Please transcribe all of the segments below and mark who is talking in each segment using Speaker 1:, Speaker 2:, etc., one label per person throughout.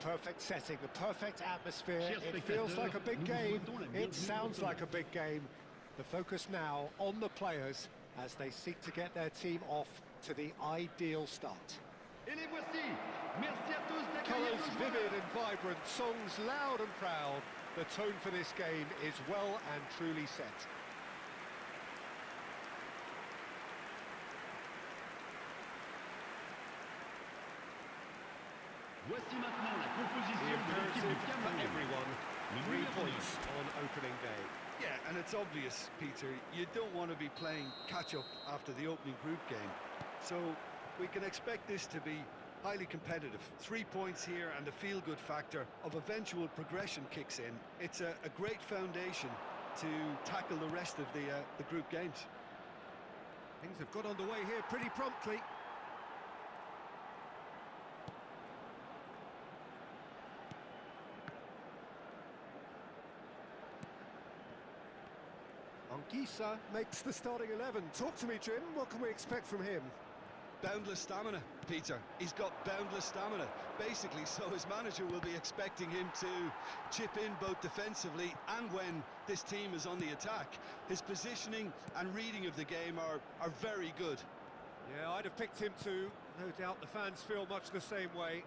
Speaker 1: The perfect setting, the perfect atmosphere. It feels like a big game. It sounds like a big game. The focus now on the players as they seek to get their team off to the ideal start. Colours vivid and vibrant, songs loud and proud. The tone for this game is well and truly set.
Speaker 2: Voici maintenant la composition
Speaker 1: The imperative
Speaker 2: de l'équipe
Speaker 1: for
Speaker 2: Cameroun.
Speaker 1: everyone, 3 points on opening day.
Speaker 3: Yeah, and it's obvious, Peter, you don't want to be playing catch-up after the opening group game. So we can expect this to be highly competitive. 3 points here and the feel-good factor of eventual progression kicks in. It's a great foundation to tackle the rest of the group games.
Speaker 1: Things have got underway here pretty promptly. Anguissa makes the starting 11. Talk to me, Jim. What can we expect from him?
Speaker 3: Boundless stamina, Peter. He's got boundless stamina. Basically, so his manager will be expecting him to chip in both defensively and when this team is on the attack. His positioning and reading of the game are very good.
Speaker 1: Yeah, I'd have picked him too. No doubt the fans feel much the same way.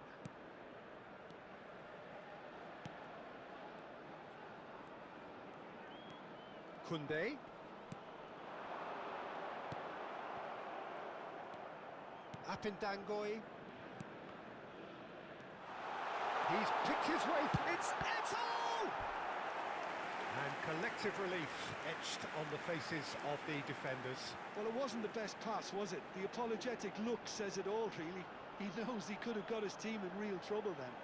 Speaker 1: Koundé. Apindangoy. He's picked his way. It's Eto'o! And collective relief etched on the faces of the defenders.
Speaker 3: Well, it wasn't the best pass, was it? The apologetic look says it all, really. He knows he could have got his team in real trouble then.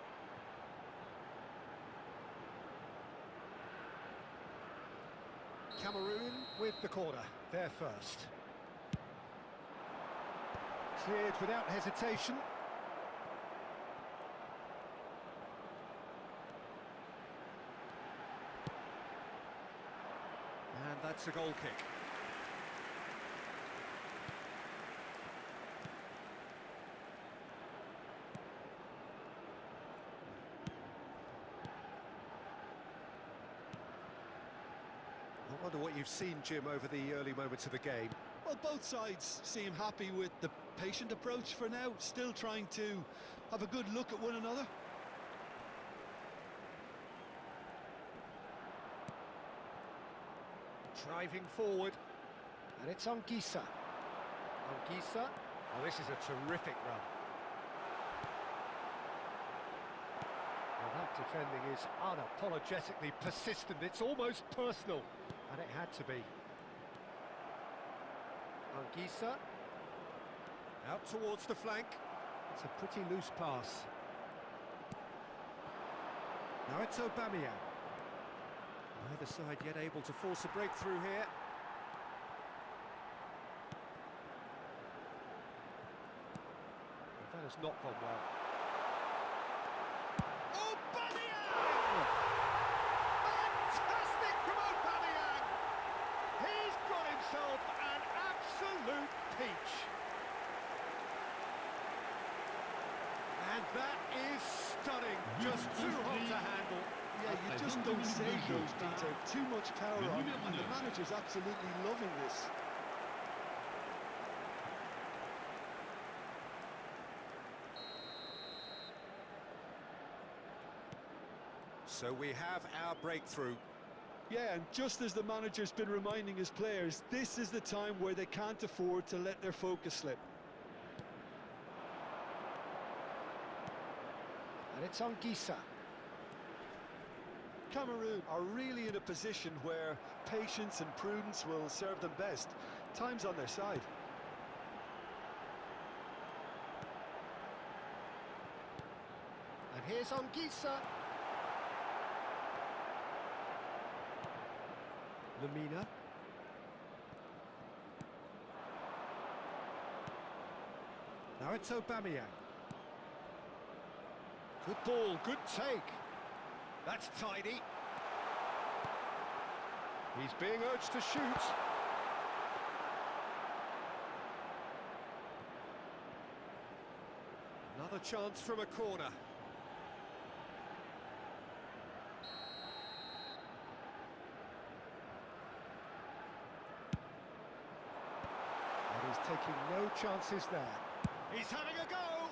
Speaker 1: Cameroon with the corner, they're first. Cleared without hesitation. And that's a goal kick. I wonder what you've seen, Jim, over the early moments of the game.
Speaker 3: Well, both sides seem happy with the patient approach for now, still trying to have a good look at one another.
Speaker 1: Driving forward, and it's Anguissa. Anguissa, oh, this is a terrific run. Well, that defending is unapologetically persistent, it's almost personal, and it had to be. Anguissa, out towards the flank. It's a pretty loose pass. Now it's Aubameyang. Neither side yet able to force a breakthrough here. That has not gone well. Aubameyang! Fantastic from Aubameyang! He's got himself an absolute peach. And that is stunning, just too hot to handle.
Speaker 3: Yeah, you just don't save those, Peter. Too much power on, and the manager's absolutely loving this.
Speaker 1: So we have our breakthrough.
Speaker 3: Yeah, and just as the manager's been reminding his players, this is the time where they can't afford to let their focus slip.
Speaker 1: And it's Anguissa.
Speaker 3: Cameroon are really in a position where patience and prudence will serve them best. Time's on their side.
Speaker 1: And here's Anguissa. Lamina. Now it's Aubameyang. Good ball, good take. That's tidy. He's being urged to shoot. Another chance from a corner. He's taking no chances there. He's having a go!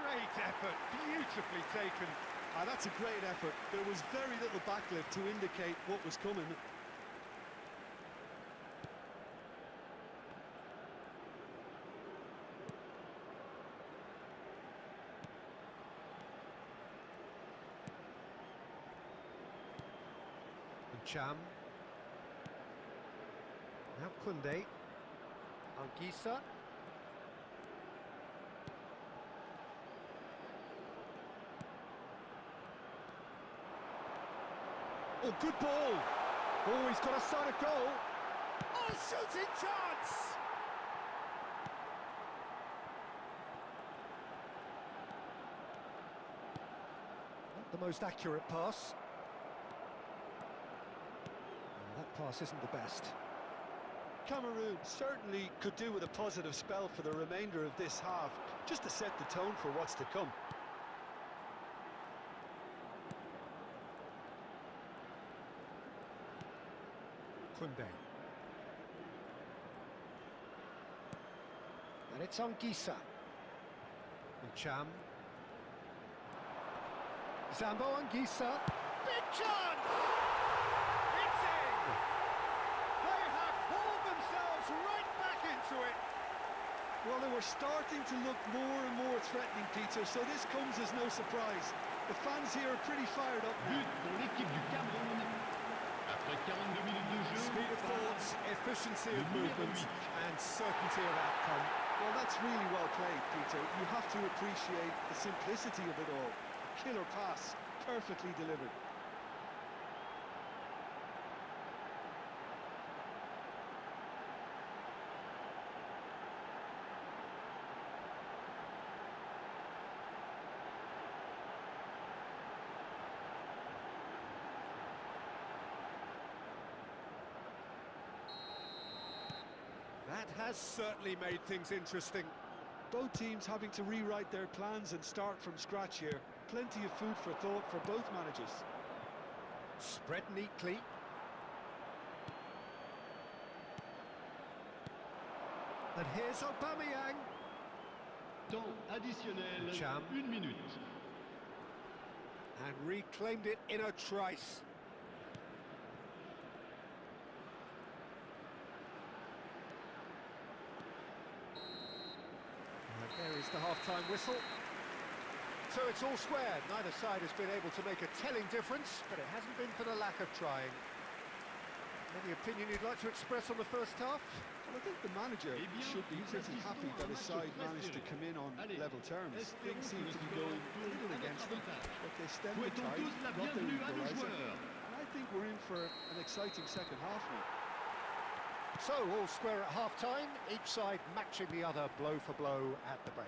Speaker 1: Great effort, beautifully taken.
Speaker 3: That's a great effort. There was very little backlift to indicate what was coming.
Speaker 1: Cham. Now Kunde. Anguissa. Oh, good ball! Oh, he's got a sight of goal! Oh, shooting chance! Not the most accurate pass. That pass isn't the best.
Speaker 3: Cameroon certainly could do with a positive spell for the remainder of this half, just to set the tone for what's to come.
Speaker 1: Kunde. And it's Anguissa. And Cham. Zambo Anguissa. Big chance! It's in! They have hauled themselves right back into it.
Speaker 3: Well, they were starting to look more and more threatening, Peter, so this comes as no surprise. The fans here are pretty fired up now.
Speaker 2: But pour l'équipe du Cameroun. Après 42 minutes de jeu.
Speaker 1: Speed of thought, efficiency of movement, and certainty of outcome.
Speaker 3: Well, that's really well played, Peter. You have to appreciate the simplicity of it all. A killer pass, perfectly delivered.
Speaker 1: That has certainly made things interesting.
Speaker 3: Both teams having to rewrite their plans and start from scratch here. Plenty of food for thought for both managers.
Speaker 1: Spread neatly. And here's Aubameyang.
Speaker 2: Temps additionnel,
Speaker 1: Cham.
Speaker 2: 1 minute.
Speaker 1: And reclaimed it in a trice. There is the half-time whistle. So it's all square. Neither side has been able to make a telling difference, but it hasn't been for the lack of trying. Any opinion you'd like to express on the first half?
Speaker 3: Well, I think the manager should be pretty happy that his side managed to come in on level terms. Things seem to be going a little against them, but they stemmed the tide, got their equaliser, and I think we're in for an exciting second half now.
Speaker 1: So, all square at half-time, each side matching the other blow for blow at the break.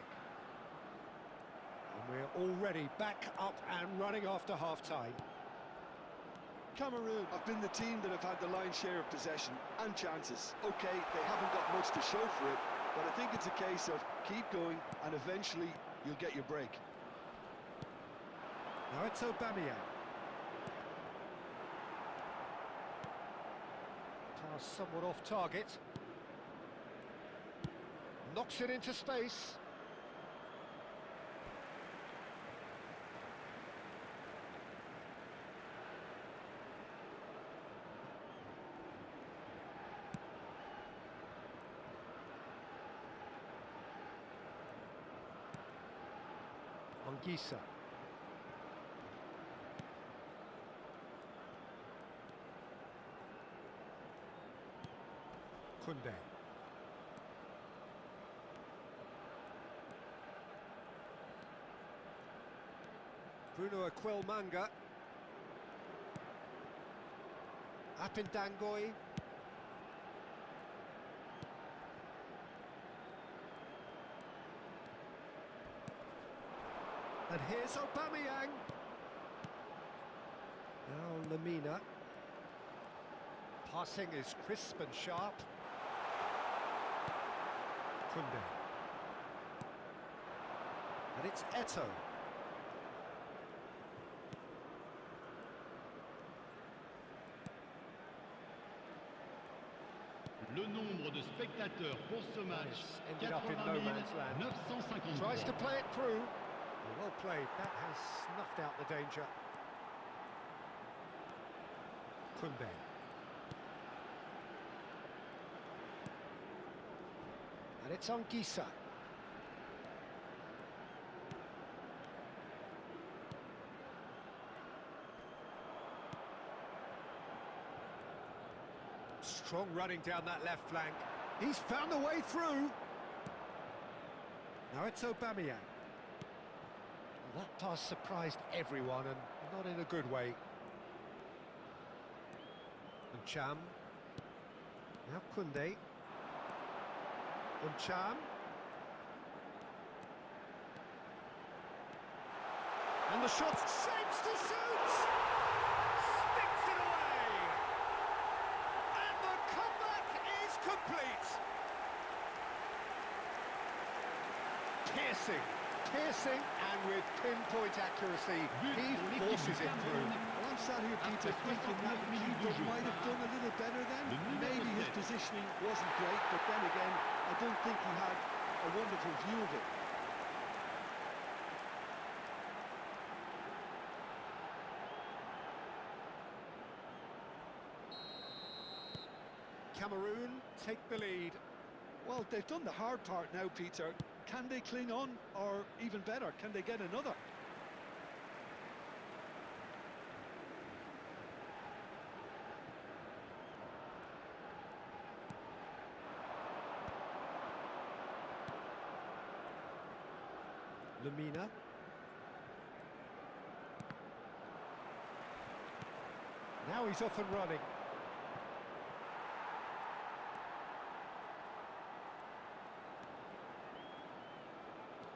Speaker 1: And we're already back up and running after half-time.
Speaker 3: Cameroon have been the team that have had the lion's share of possession and chances. OK, they haven't got much to show for it, but I think it's a case of keep going and eventually you'll get your break.
Speaker 1: Now it's Aubameyang. Somewhat off target. Knocks it into space. Anguissa. Kunde. Bruno Aquilmanga. Apindangoy. And here's Aubameyang. Now Lamina. Passing is crisp and sharp. Kunde. And it's Eto'o.
Speaker 2: Le nombre de spectateurs pour ce match,
Speaker 1: Ended up in
Speaker 2: 80
Speaker 1: no man's land.
Speaker 2: 953.
Speaker 1: Tries to play it through. Well played. That has snuffed out the danger. Kunde. And it's on Gisa. Strong running down that left flank. He's found a way through. Now it's Aubameyang. Well, that pass surprised everyone, and not in a good way. And Cham. Now Kunde. And Cham. And the shot shapes to shoot! Sticks it away! And the comeback is complete! Piercing, and with pinpoint accuracy, he forces it through.
Speaker 3: Well, I'm sat here, Peter, thinking that keeper might have done a little better then. Maybe his positioning wasn't great, but then again, I don't think he had a wonderful view of it.
Speaker 1: Cameroon take the lead.
Speaker 3: Well, they've done the hard part now, Peter. Can they cling on, or even better, can they get another?
Speaker 1: Lamina. Now he's off and running.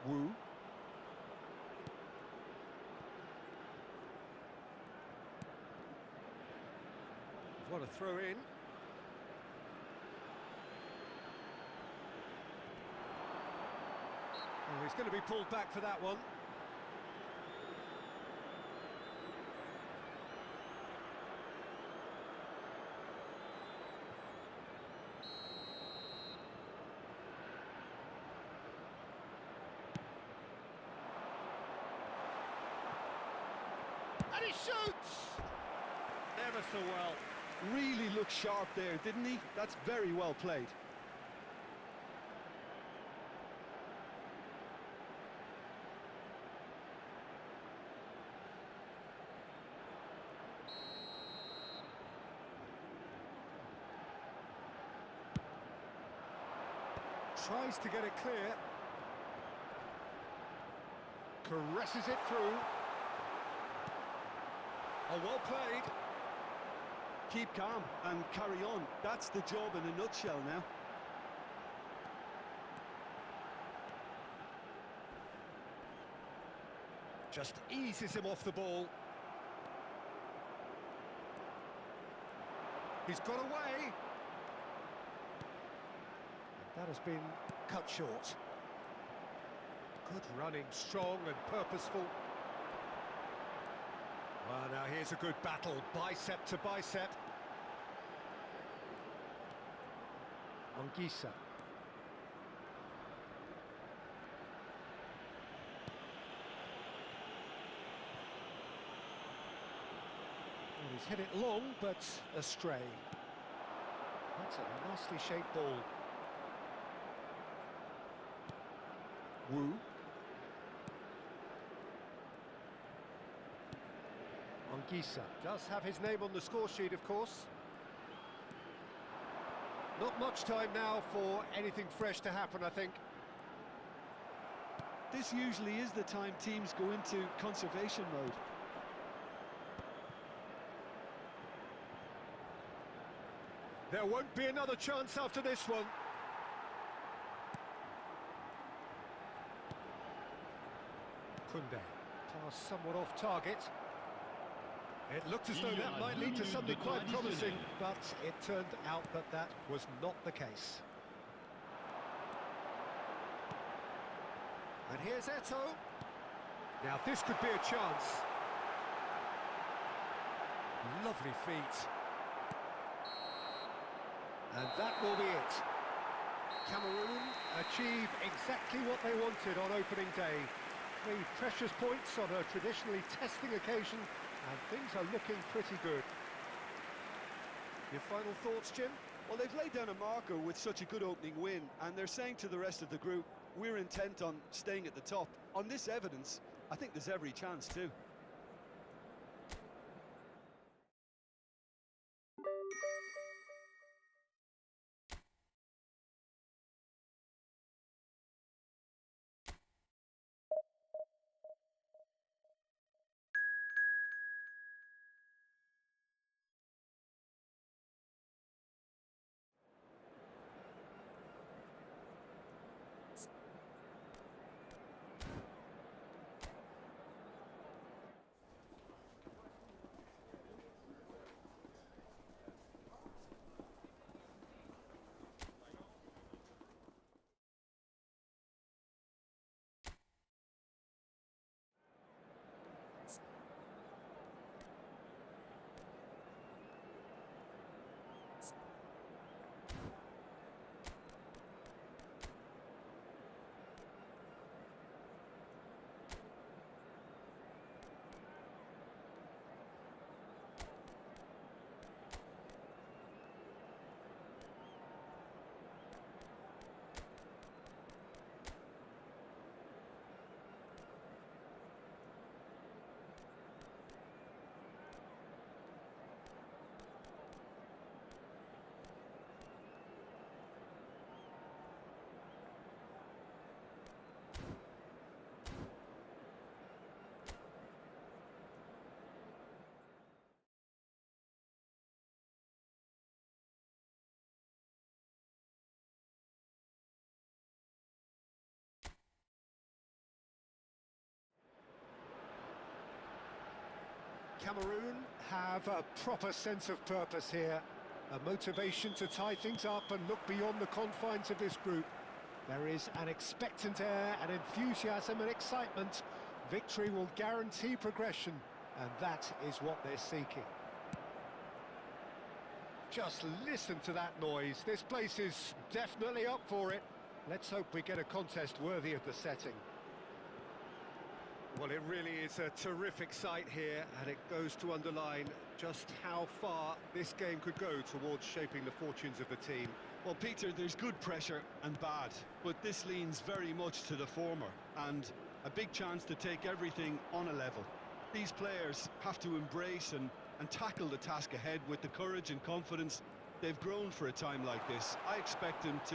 Speaker 1: Wu. What a throw in. Oh, he's going to be pulled back for that one. And he shoots! Never so well.
Speaker 3: Really looked sharp there, didn't he? That's very well played.
Speaker 1: Tries to get it clear. Caresses it through. Oh, well played.
Speaker 3: Keep calm and carry on. That's the job in a nutshell now.
Speaker 1: Just eases him off the ball. He's got away. That has been cut short. Good running, strong and purposeful. Well, now here's a good battle, bicep to bicep. Anguissa. Well, he's hit it long, but astray. That's a nicely shaped ball. Wu. Anguissa does have his name on the score sheet, of course. Not much time now for anything fresh to happen, I think.
Speaker 3: This usually is the time teams go into conservation mode.
Speaker 1: There won't be another chance after this one. Kunde. Pass somewhat off target. It looked as though that might lead to something quite promising, but it turned out that that was not the case. And here's Eto. Now this could be a chance. Lovely feet. And that will be it. Cameroon achieve exactly what they wanted on opening day. 3 precious points on a traditionally testing occasion, and things are looking pretty good.
Speaker 3: Your final thoughts, Jim? Well, they've laid down a marker with such a good opening win, and they're saying to the rest of the group, we're intent on staying at the top. On this evidence, I think there's every chance too.
Speaker 1: Cameroon have a proper sense of purpose here, a motivation to tie things up and look beyond the confines of this group. There is an expectant air, an enthusiasm and excitement. Victory will guarantee progression, and that is what they're seeking. Just listen to that noise. This place is definitely up for it. Let's hope we get a contest worthy of the setting. Well, it really is a terrific sight here, and it goes to underline just how far this game could go towards shaping the fortunes of the team.
Speaker 3: Well, Peter, there's good pressure and bad, but this leans very much to the former, and a big chance to take everything on a level. These players have to embrace and tackle the task ahead with the courage and confidence they've grown for a time like this. I expect them to...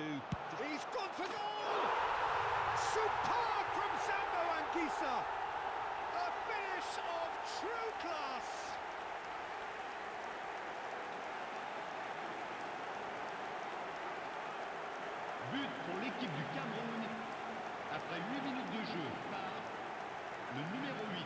Speaker 1: He's gone for goal! Superb from Zambo Anguissa! A finish of true class!
Speaker 2: But pour l'équipe du Cameroun, après 8 minutes de jeu par le numéro 8.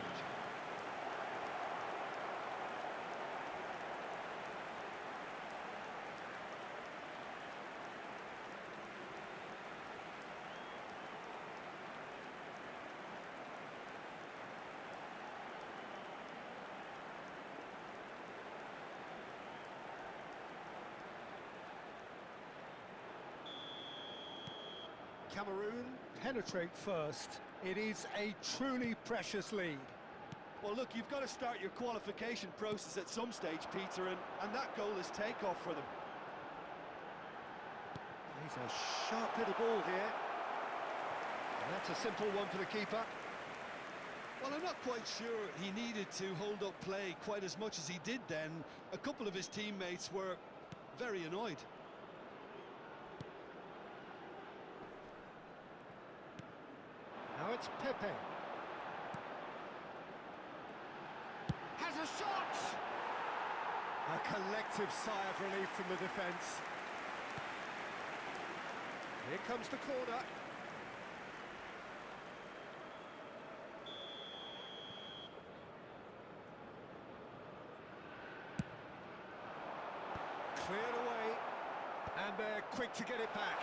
Speaker 1: Cameroon penetrate first. It is a truly precious lead.
Speaker 3: Well, look, you've got to start your qualification process at some stage, Peter, and that goal is takeoff for them.
Speaker 1: He's a sharp little ball here. And that's a simple one for the keeper.
Speaker 3: Well, I'm not quite sure he needed to hold up play quite as much as he did then. A couple of his teammates were very annoyed.
Speaker 1: Now it's Pepe. Has a shot! A collective sigh of relief from the defence. Here comes the corner. Cleared away, and they're quick to get it back.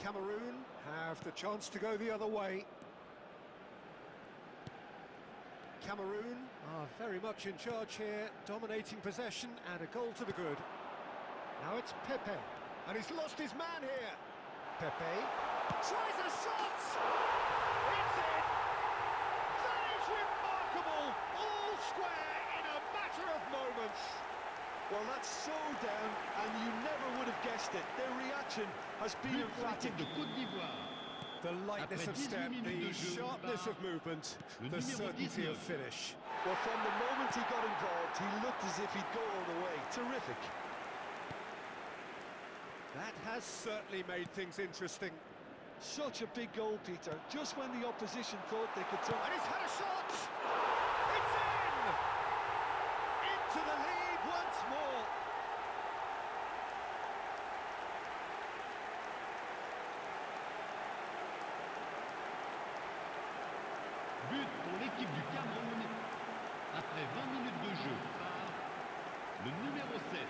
Speaker 1: Cameroon have the chance to go the other way. Cameroon are very much in charge here, dominating possession and a goal to the good. Now it's Pepe, and he's lost his man here. Pepe tries a shot! It's in! That is remarkable! All square in a matter of moments.
Speaker 3: Well, that's so down, and you never would have guessed it. Their reaction has been
Speaker 2: But pour
Speaker 3: emphatic.
Speaker 2: l'équipe de Côte d'Ivoire.
Speaker 1: The lightness
Speaker 2: Après
Speaker 1: of
Speaker 2: 18
Speaker 1: step,
Speaker 2: minutes
Speaker 1: the
Speaker 2: de jeu
Speaker 1: sharpness
Speaker 2: par
Speaker 1: of movement,
Speaker 2: le
Speaker 1: the
Speaker 2: numéro
Speaker 1: certainty
Speaker 2: 19.
Speaker 1: of finish.
Speaker 3: Well, from the moment he got involved, he looked as if he'd go all the way. Terrific.
Speaker 1: That has certainly made things interesting.
Speaker 3: Such a big goal, Peter. Just when the opposition thought they could turn...
Speaker 1: And he's had a shot! It's in! Into the lead once more.
Speaker 2: But pour l'équipe du Cameroun, après 20 minutes de jeu par le numéro 7.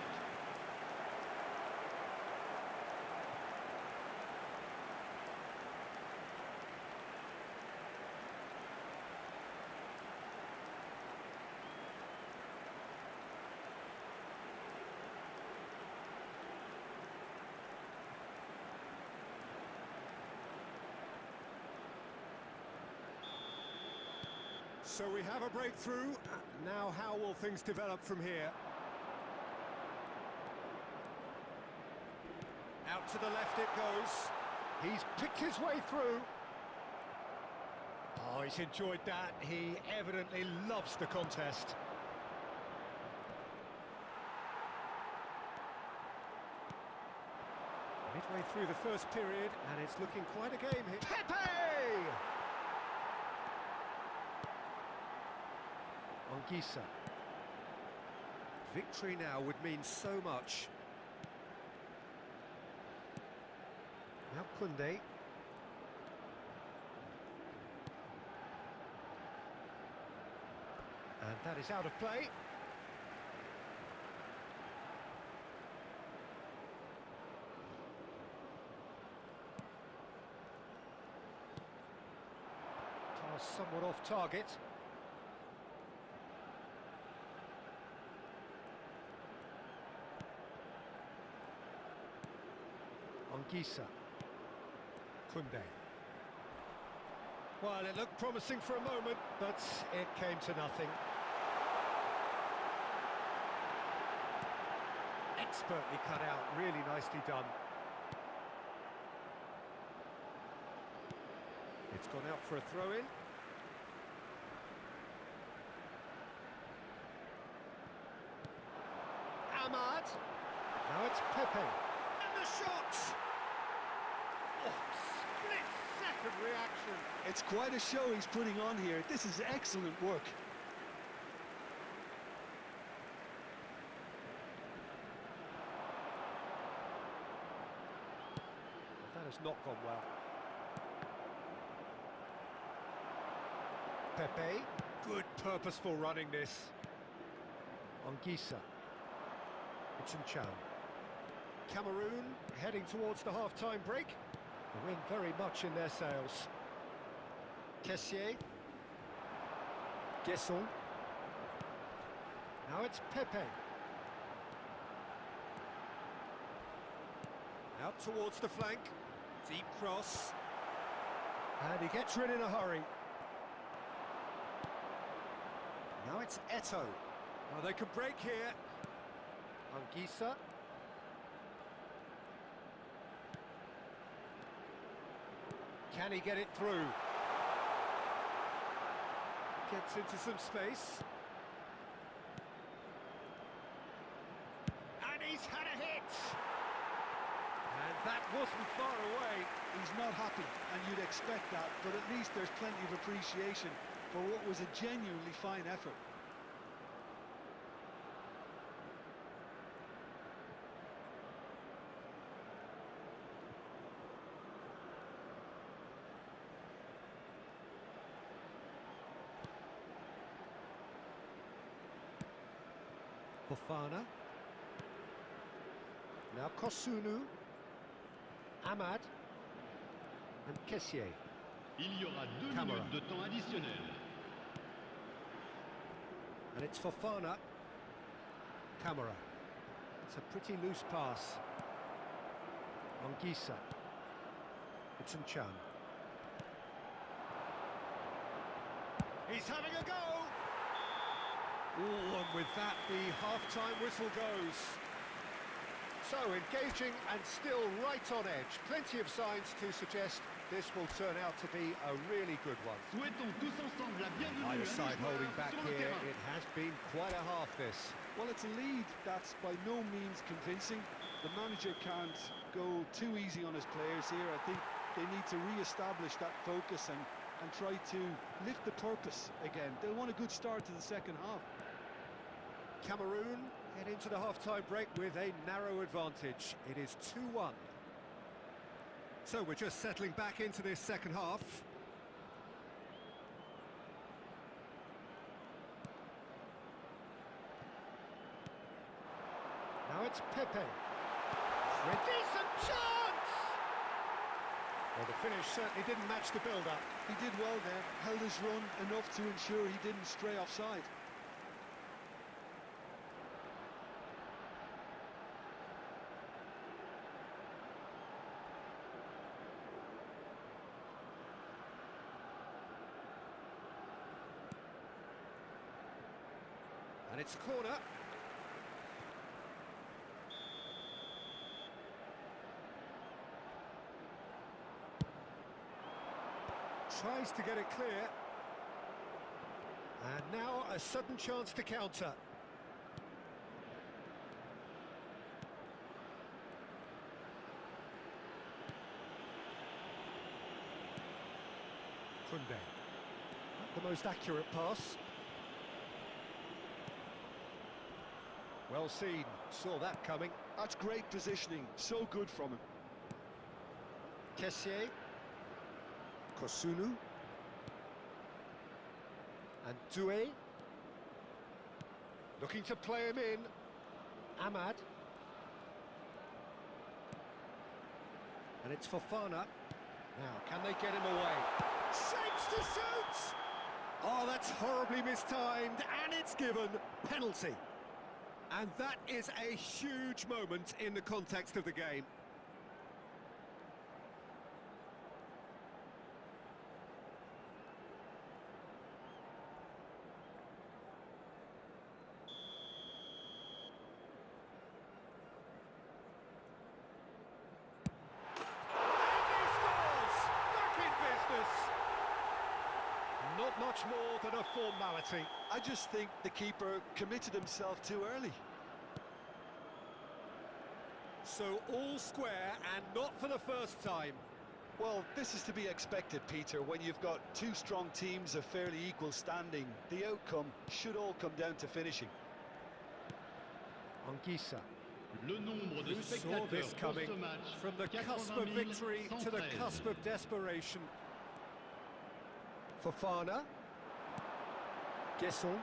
Speaker 1: So we have a breakthrough. Now how will things develop from here? Out to the left it goes. He's picked his way through. Oh, he's enjoyed that. He evidently loves the contest. Midway through the first period, and it's looking quite a game here. Pepe! Anguissa. Victory now would mean so much. Now Koundé. And that is out of play. Pass somewhat off target. Anguissa. Koundé. Well, it looked promising for a moment, but it came to nothing. Expertly cut out, really nicely done. It's gone out for a throw-in. Ahmad. Now it's Pepe. And the shot! Oh, split-second reaction.
Speaker 3: It's quite a show he's putting on here. This is excellent work.
Speaker 1: That has not gone well. Pepe, good purposeful running this. Anguissa. It's Chan. Cameroon heading towards the half-time break. The wind very much in their sails. Kessié. Guesson. Now it's Pepe. Out towards the flank. Deep cross. And he gets rid in a hurry. Now it's Eto'o. Well, they could break here. Anguissa. Can he get it through? Gets into some space. And he's had a hit! And that wasn't far away.
Speaker 3: He's not happy, and you'd expect that, but at least there's plenty of appreciation for what was a genuinely fine effort.
Speaker 1: Fofana. Now Kosunu. Ahmad. And Kessié.
Speaker 2: Il y aura 2
Speaker 1: Camara.
Speaker 2: minutes de temps additionnel.
Speaker 1: And it's Fofana. Camera. It's a pretty loose pass. Anguissa. It's Chan. He's having a go! Oh, and with that, the half-time whistle goes. So, engaging and still right on edge. Plenty of signs to suggest this will turn out to be a really good one.
Speaker 2: Souhaitons tous ensemble la bienvenue
Speaker 1: Either
Speaker 2: à
Speaker 1: side
Speaker 2: nos
Speaker 1: holding
Speaker 2: joueurs
Speaker 1: back
Speaker 2: sur le
Speaker 1: here.
Speaker 2: terrain.
Speaker 1: It has been quite a half, this.
Speaker 3: Well, it's a lead that's by no means convincing. The manager can't go too easy on his players here. I think they need to re-establish that focus and try to lift the purpose again. They'll want a good start to the second half.
Speaker 1: Cameroon head into the half-time break with a narrow advantage. It is 2-1. So we're just settling back into this second half. Now it's Pepe. A decent chance! Well, the finish certainly didn't match the build-up.
Speaker 3: He did well there, held his run enough to ensure he didn't stray offside.
Speaker 1: And it's a corner. Tries to get it clear. And now a sudden chance to counter. Kunde. The most accurate pass. Well seen, saw that coming.
Speaker 3: That's great positioning, so good from him.
Speaker 1: Kessié. Kosunu. And Doué. Looking to play him in. Ahmad. And it's Fofana. Now, can they get him away? Shapes to shoot! Oh, that's horribly mistimed, and it's given penalty. And that is a huge moment in the context of the game. Not much more than a formality.
Speaker 3: I just think the keeper committed himself too early.
Speaker 1: So all square, and not for the first time.
Speaker 3: Well, this is to be expected, Peter. When you've got two strong teams of fairly equal standing, the outcome should all come down to finishing.
Speaker 1: Anguissa.
Speaker 2: Le nombre de
Speaker 1: Who saw
Speaker 2: spectateurs
Speaker 1: this
Speaker 2: pour
Speaker 1: coming?
Speaker 2: ce match,
Speaker 1: From the cusp of
Speaker 2: 80
Speaker 1: victory to the
Speaker 2: 113.
Speaker 1: cusp of desperation. Fofana. Guesson.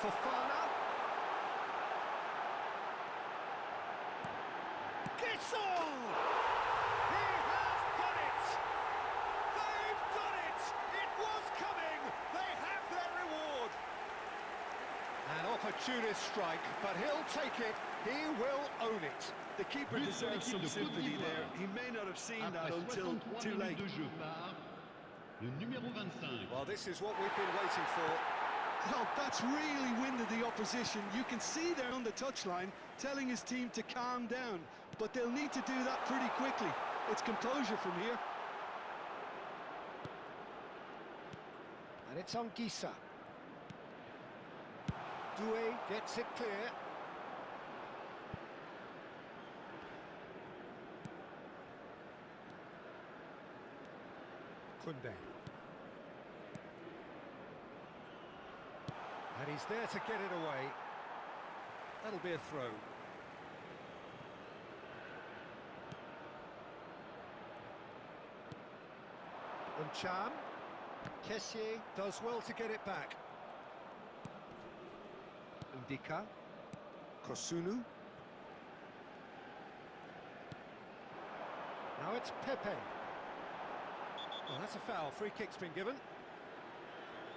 Speaker 1: Fofana. Guesson! He has done it! They've done it! It was coming! They have their reward! An opportunist strike, but he'll take it. He will own it.
Speaker 3: The keeper
Speaker 2: But
Speaker 3: deserves some
Speaker 2: l'équipe de Côte
Speaker 3: sympathy
Speaker 2: d'Ivoire.
Speaker 3: there. He may not have seen that
Speaker 2: Après
Speaker 3: until
Speaker 2: 63
Speaker 3: too late.
Speaker 2: minutes de jeu par le numéro 25.
Speaker 1: Well, this is what we've been waiting for.
Speaker 3: Oh, that's really winded the opposition. You can see there on the touchline telling his team to calm down, but they'll need to do that pretty quickly. It's composure from here.
Speaker 1: And it's Anguissa. Doué gets it clear. Kunde. And he's there to get it away. That'll be a throw. Chan. Kessié does well to get it back. Ndika. Kosunu. Now it's Pepe. Well, that's a foul. Free kick's been given.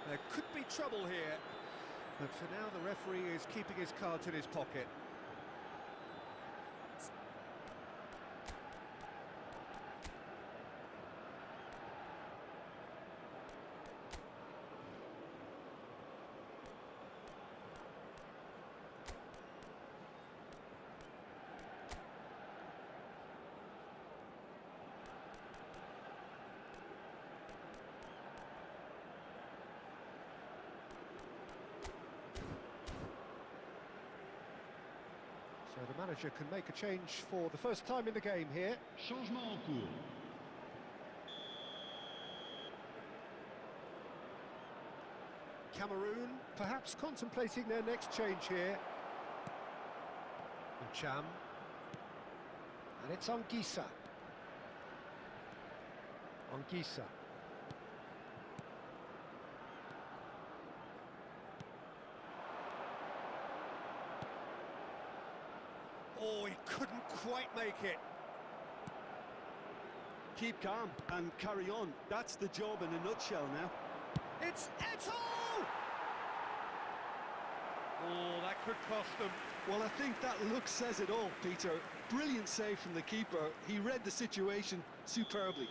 Speaker 1: There could be trouble here. But for now, the referee is keeping his cards in his pocket. So the manager can make a change for the first time in the game here.
Speaker 2: Changement en cours.
Speaker 1: Cameroon perhaps contemplating their next change here. And Cham. And it's Anguissa. Anguissa. Oh, he couldn't quite make it.
Speaker 3: Keep calm and carry on. That's the job in a nutshell now.
Speaker 1: It's Eto'o! Oh, that could cost them.
Speaker 3: Well, I think that look says it all, Peter. Brilliant save from the keeper. He read the situation superbly.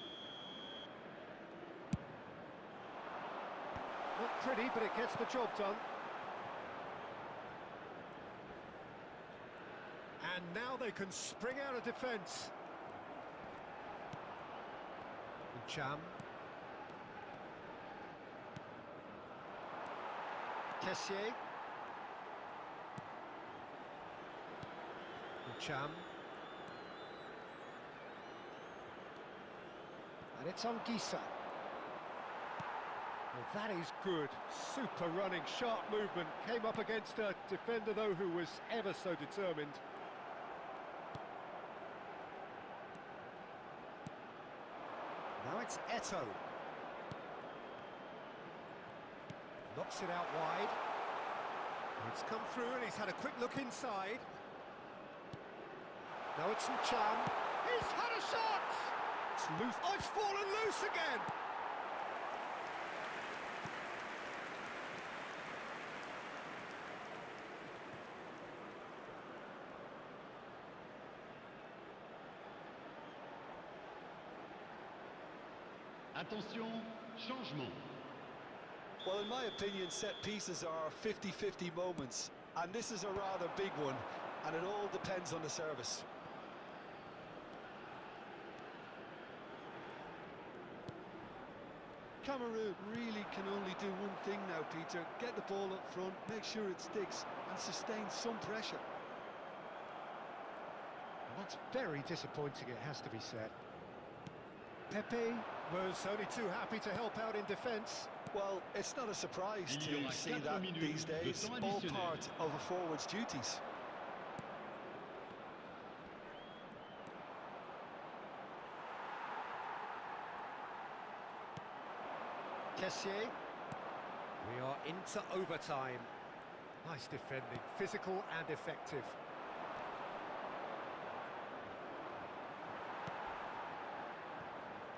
Speaker 1: Not pretty, but it gets the job done. And now they can spring out of defence. And Cham. Kessié. And Cham. And it's Anguissa. Well, that is good. Super running, sharp movement. Came up against a defender, though, who was ever so determined. Now it's Eto'o. Knocks it out wide. It's come through and he's had a quick look inside. Now it's Cham. He's had a shot! It's loose. Oh, it's fallen loose again!
Speaker 2: Attention, changement.
Speaker 3: Well, in my opinion, set pieces are 50-50 moments, and this is a rather big one, and it all depends on the service. Cameroon really can only do one thing now, Peter. Get the ball up front, make sure it sticks, and sustain some pressure.
Speaker 1: And that's very disappointing, it has to be said. Pepe was only too happy to help out in defence.
Speaker 3: Well, it's not a surprise to see that these days, all part of a forward's duties.
Speaker 1: Kessié. We are into overtime. Nice defending, physical and effective.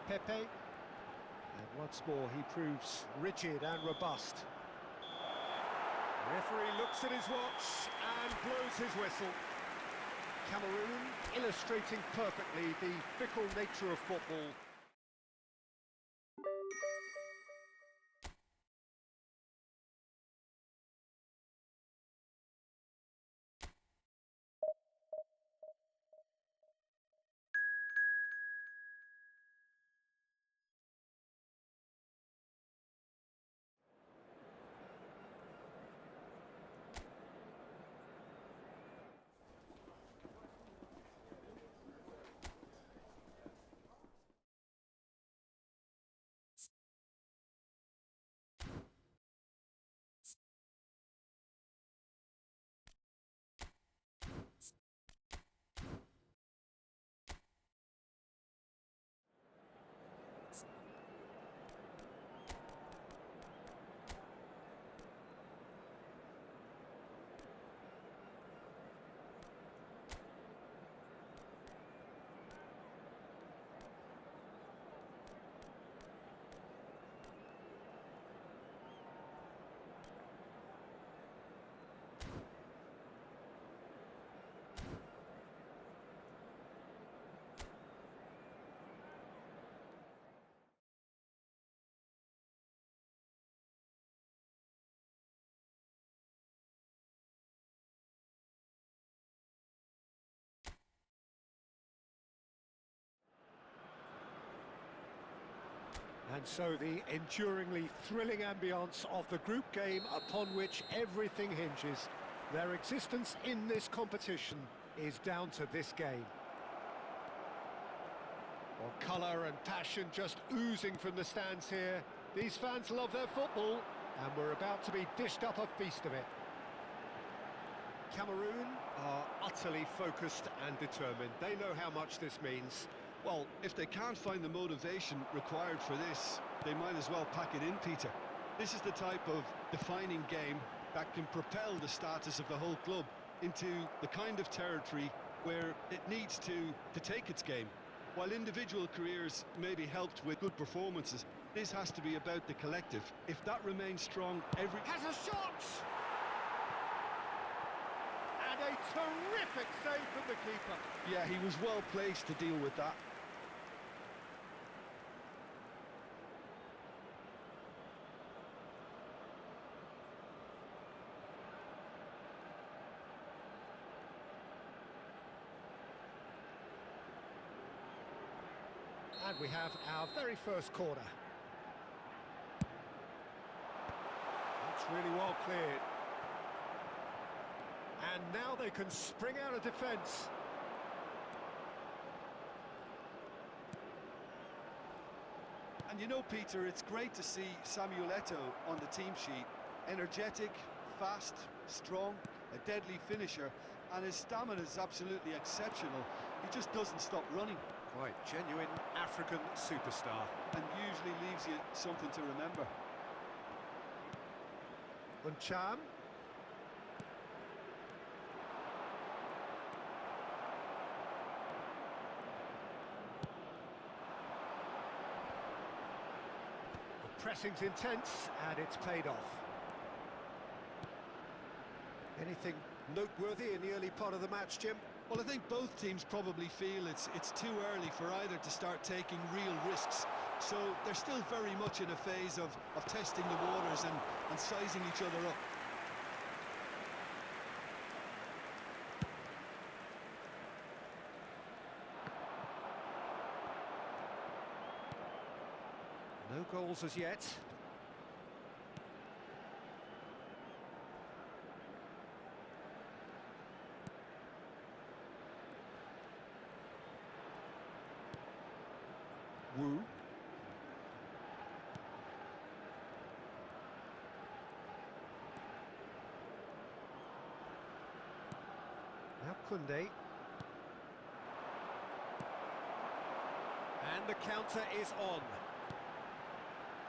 Speaker 1: Pepe, and once more he proves rigid and robust. The referee looks at his watch and blows his whistle. Cameroon illustrating perfectly the fickle nature of football. And so the enduringly thrilling ambience of the group game upon which everything hinges. Their existence in this competition is down to this game. Well, colour and passion just oozing from the stands here. These fans love their football, and we're about to be dished up a feast of it. Cameroon are utterly focused and determined. They know how much this means.
Speaker 3: Well, if they can't find the motivation required for this, they might as well pack it in, Peter. This is the type of defining game that can propel the status of the whole club into the kind of territory where it needs to take its game. While individual careers may be helped with good performances, this has to be about the collective. If that remains strong, every...
Speaker 1: Has a shot! And a terrific save from the keeper.
Speaker 3: Yeah, he was well placed to deal with that.
Speaker 1: And we have our very first corner. That's really well cleared. And now they can spring out of defence.
Speaker 3: And you know, Peter, it's great to see Samuel Eto'o on the team sheet. Energetic, fast, strong, a deadly finisher, and his stamina is absolutely exceptional. He just doesn't stop running.
Speaker 1: Quite genuine African superstar.
Speaker 3: And usually leaves you something to remember.
Speaker 1: Uncham. The pressing's intense and it's paid off. Anything noteworthy in the early part of the match, Jim?
Speaker 3: Well, I think both teams probably feel it's too early for either to start taking real risks. So they're still very much in a phase of testing the waters and sizing each other up.
Speaker 1: No goals as yet. Wu. Now Kunde. And the counter is on.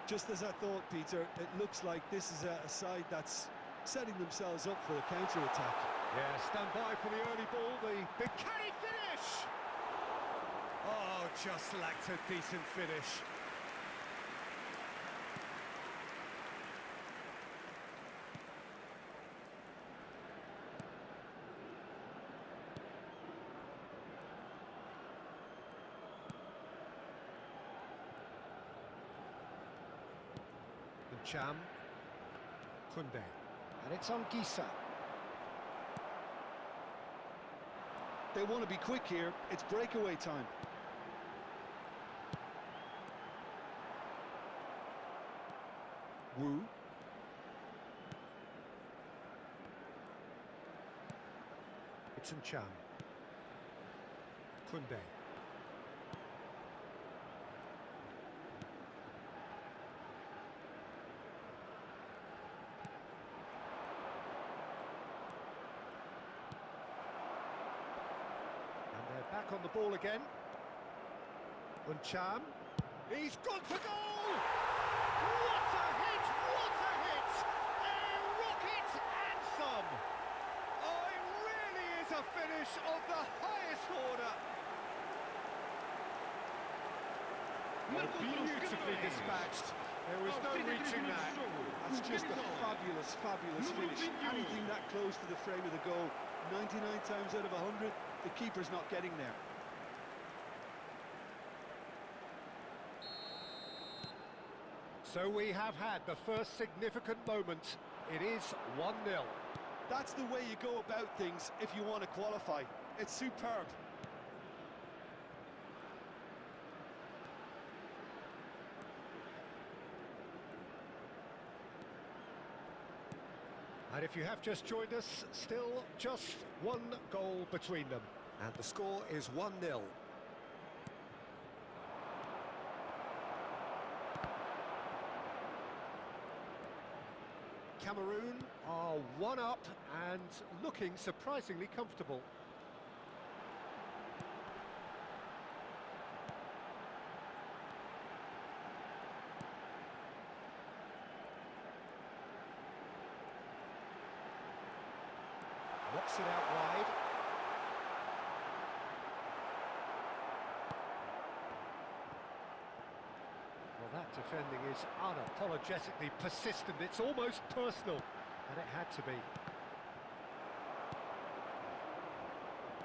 Speaker 3: Just as I thought, Peter, it looks like this is a side that's setting themselves up for a counter-attack.
Speaker 1: Yeah, stand by for the early ball, the big canny finish! Oh, just lacked a decent finish. Cham, Kunde, and it's on Gisa.
Speaker 3: They want to be quick here. It's breakaway time.
Speaker 1: Wu. It's Cham. Kunde. Back on the ball again. Uncham. He's gone for goal! What a hit! What a hit! A rocket and some! Oh, it really is a finish of the highest order. Oh, beautifully dispatched. There was no reaching that.
Speaker 3: That's just a fabulous, fabulous finish. Anything that close to the frame of the goal, 99 times out of 100, the keeper's not getting there.
Speaker 1: So we have had the first significant moment. It is 1-0.
Speaker 3: That's the way you go about things if you want to qualify. It's superb.
Speaker 1: And if you have just joined us, still just one goal between them. And the score is 1-0. Cameroon are one up and looking surprisingly comfortable. Knocks it out wide. Well, that defending is unapologetically persistent. It's almost personal, and it had to be.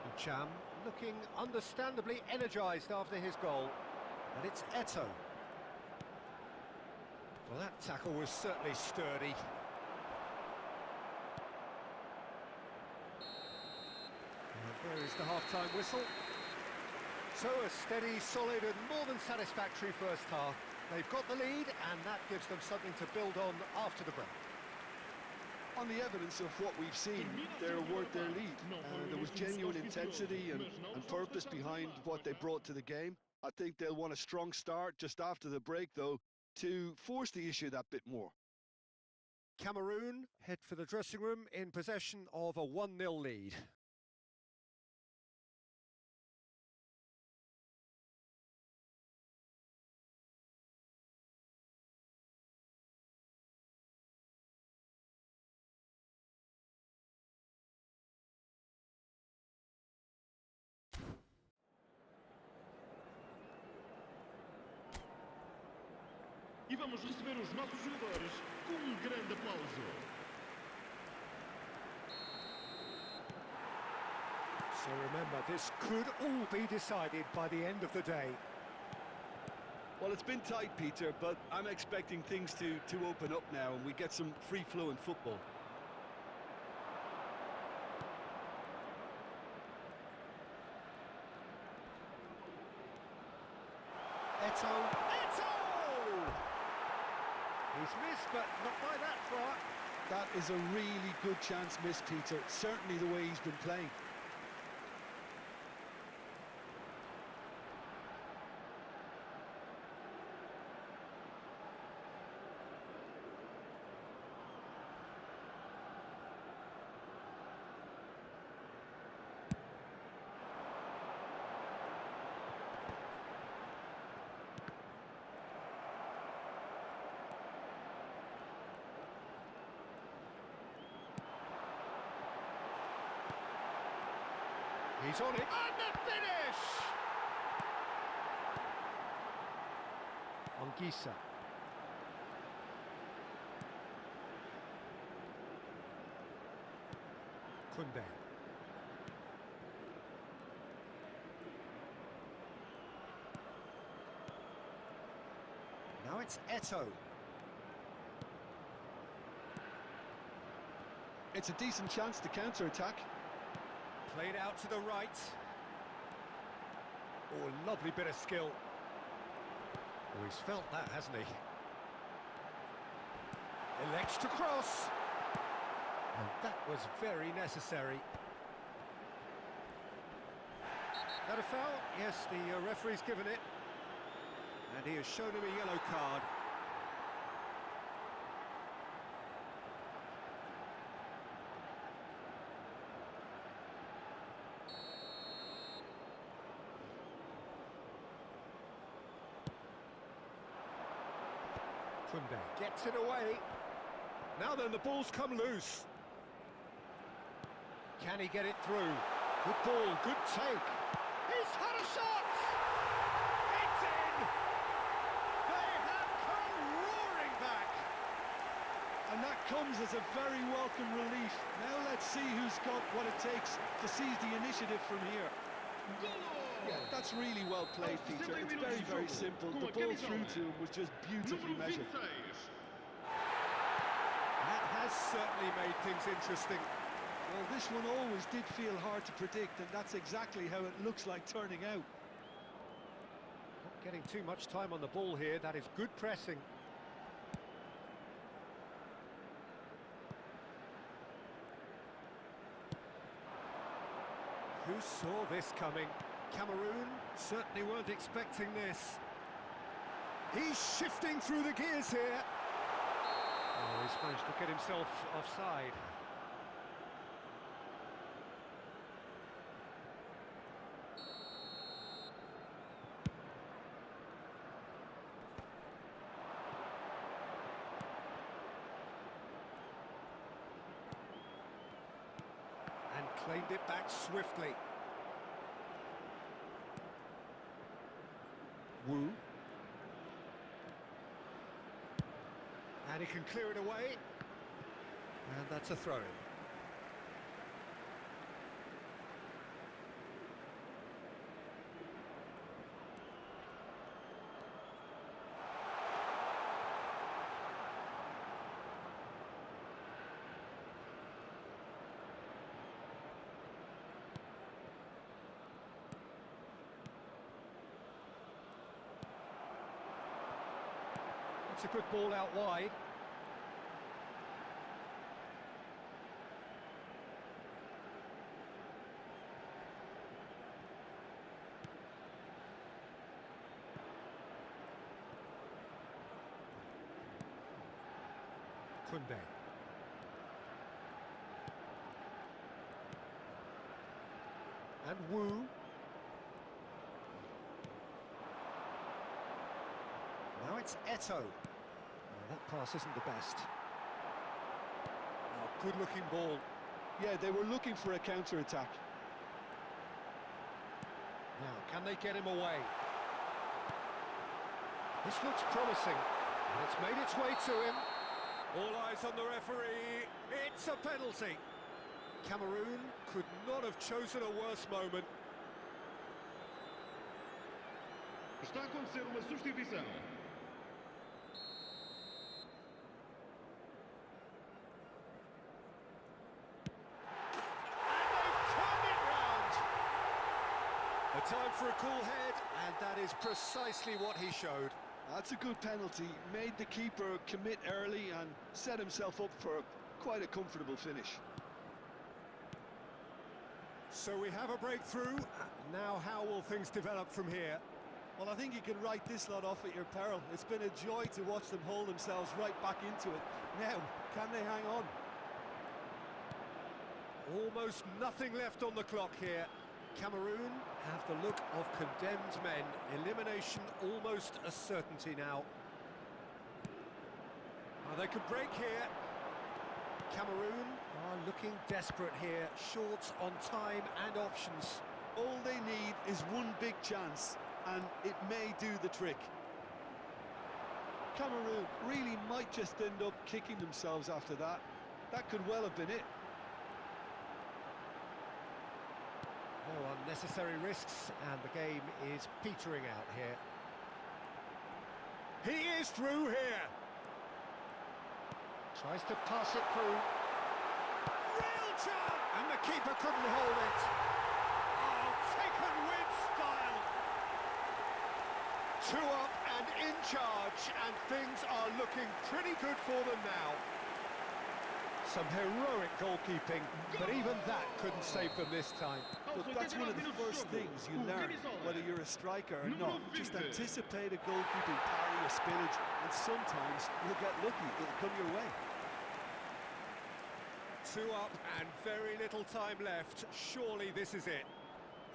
Speaker 1: And Cham looking understandably energised after his goal. And it's Eto'o. Well, that tackle was certainly sturdy. There is the half-time whistle. So a steady, solid and more than satisfactory first half. They've got the lead and that gives them something to build on after the break.
Speaker 3: On the evidence of what we've seen, they're worth their lead. There was genuine intensity and purpose behind what they brought to the game. I think they'll want a strong start just after the break, though, to force the issue that bit more.
Speaker 1: Cameroon head for the dressing room in possession of a 1-0 lead.
Speaker 2: E vamos receber os nossos jogadores com grande aplauso.
Speaker 1: So remember, this could all be decided by the end of the day.
Speaker 3: Well, it's been tight, Peter, but I'm expecting things to open up now and we get some free-flowing football.
Speaker 1: Eto'o! He's missed, but not by that far.
Speaker 3: That is a really good chance miss, Peter. Certainly the way he's been playing.
Speaker 1: He's on it. And the finish! Anguissa. Koundé. Now it's Eto'o.
Speaker 3: It's a decent chance to counter-attack.
Speaker 1: Played out to the right. Oh, lovely bit of skill. Oh, he's felt that, hasn't he? Elects to cross. And that was very necessary. That a foul? Yes, the referee's given it. And he has shown him a yellow card. Koundé gets it away. Now then, the ball's come loose. Can he get it through? Good ball, good take. He's had a shot! It's in! They have come roaring back!
Speaker 3: And that comes as a very welcome relief. Now let's see who's got what it takes to seize the initiative from here. Yeah, that's really well played, Peter. It's very, very simple. The ball through to him was just beautifully measured.
Speaker 1: That has certainly made things interesting.
Speaker 3: Well, this one always did feel hard to predict, and that's exactly how it looks like turning out.
Speaker 1: Not getting too much time on the ball here. That is good pressing. Who saw this coming? Cameroon certainly weren't expecting this. He's shifting through the gears here. Oh, he's managed to get himself offside. And claimed it back swiftly. Wu. And he can clear it away. And that's a throw-in. It's a good ball out wide. Kunde. And Wu. Now it's Eto. That pass isn't the best. Oh, good-looking ball.
Speaker 3: Yeah, they were looking for a counter-attack.
Speaker 1: Now, can they get him away? This looks promising, and it's made its way to him. All eyes on the referee. It's a penalty. Cameroon could not have chosen a worse moment.
Speaker 2: Está a acontecer uma substituição.
Speaker 1: A time for a cool head, and that is precisely what he showed.
Speaker 3: That's a good penalty. Made the keeper commit early and set himself up for quite a comfortable finish.
Speaker 1: So we have a breakthrough. Now how will things develop from here?
Speaker 4: Well, I think you can write this lot off at your peril. It's been a joy to watch them hold themselves right back into it. Now, can they hang on?
Speaker 1: Almost nothing left on the clock here. Cameroon have the look of condemned men. Elimination almost a certainty now. Oh, they could break here. Cameroon are looking desperate here, short on time and options.
Speaker 3: All they need is one big chance, and it may do the trick. Cameroon really might just end up kicking themselves after that. That could well have been it.
Speaker 1: No unnecessary risks, and the game is petering out here. He is through here. Tries to pass it through. Real chance! And the keeper couldn't hold it. Oh, taken with style. 2 up and in charge, and things are looking pretty good for them now. Some heroic goalkeeping, but even that couldn't save them this time.
Speaker 3: But that's one of the first things you learn, whether you're a striker or not. Just anticipate a goalkeeping parry or spillage, and sometimes you'll get lucky, it'll come your way.
Speaker 1: 2 up and very little time left. Surely this is it.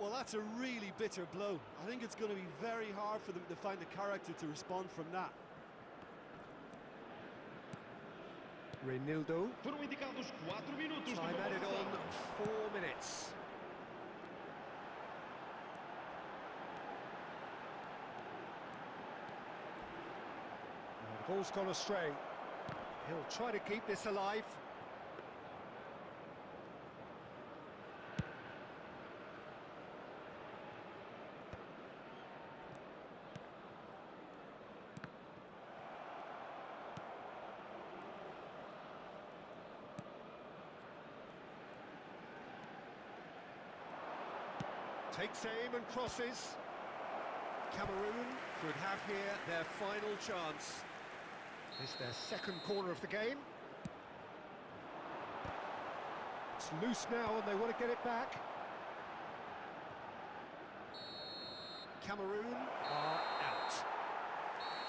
Speaker 4: Well, that's a really bitter blow. I think it's going to be very hard for them to find the character to respond from that.
Speaker 1: Reinildo.
Speaker 2: Foram indicados 4 minutos.
Speaker 1: Time added on 4 minutes. The ball's gone astray. He'll try to keep this alive. Takes aim and crosses. Cameroon could have here their final chance. It's their second corner of the game. It's loose now and they want to get it back. Cameroon are out.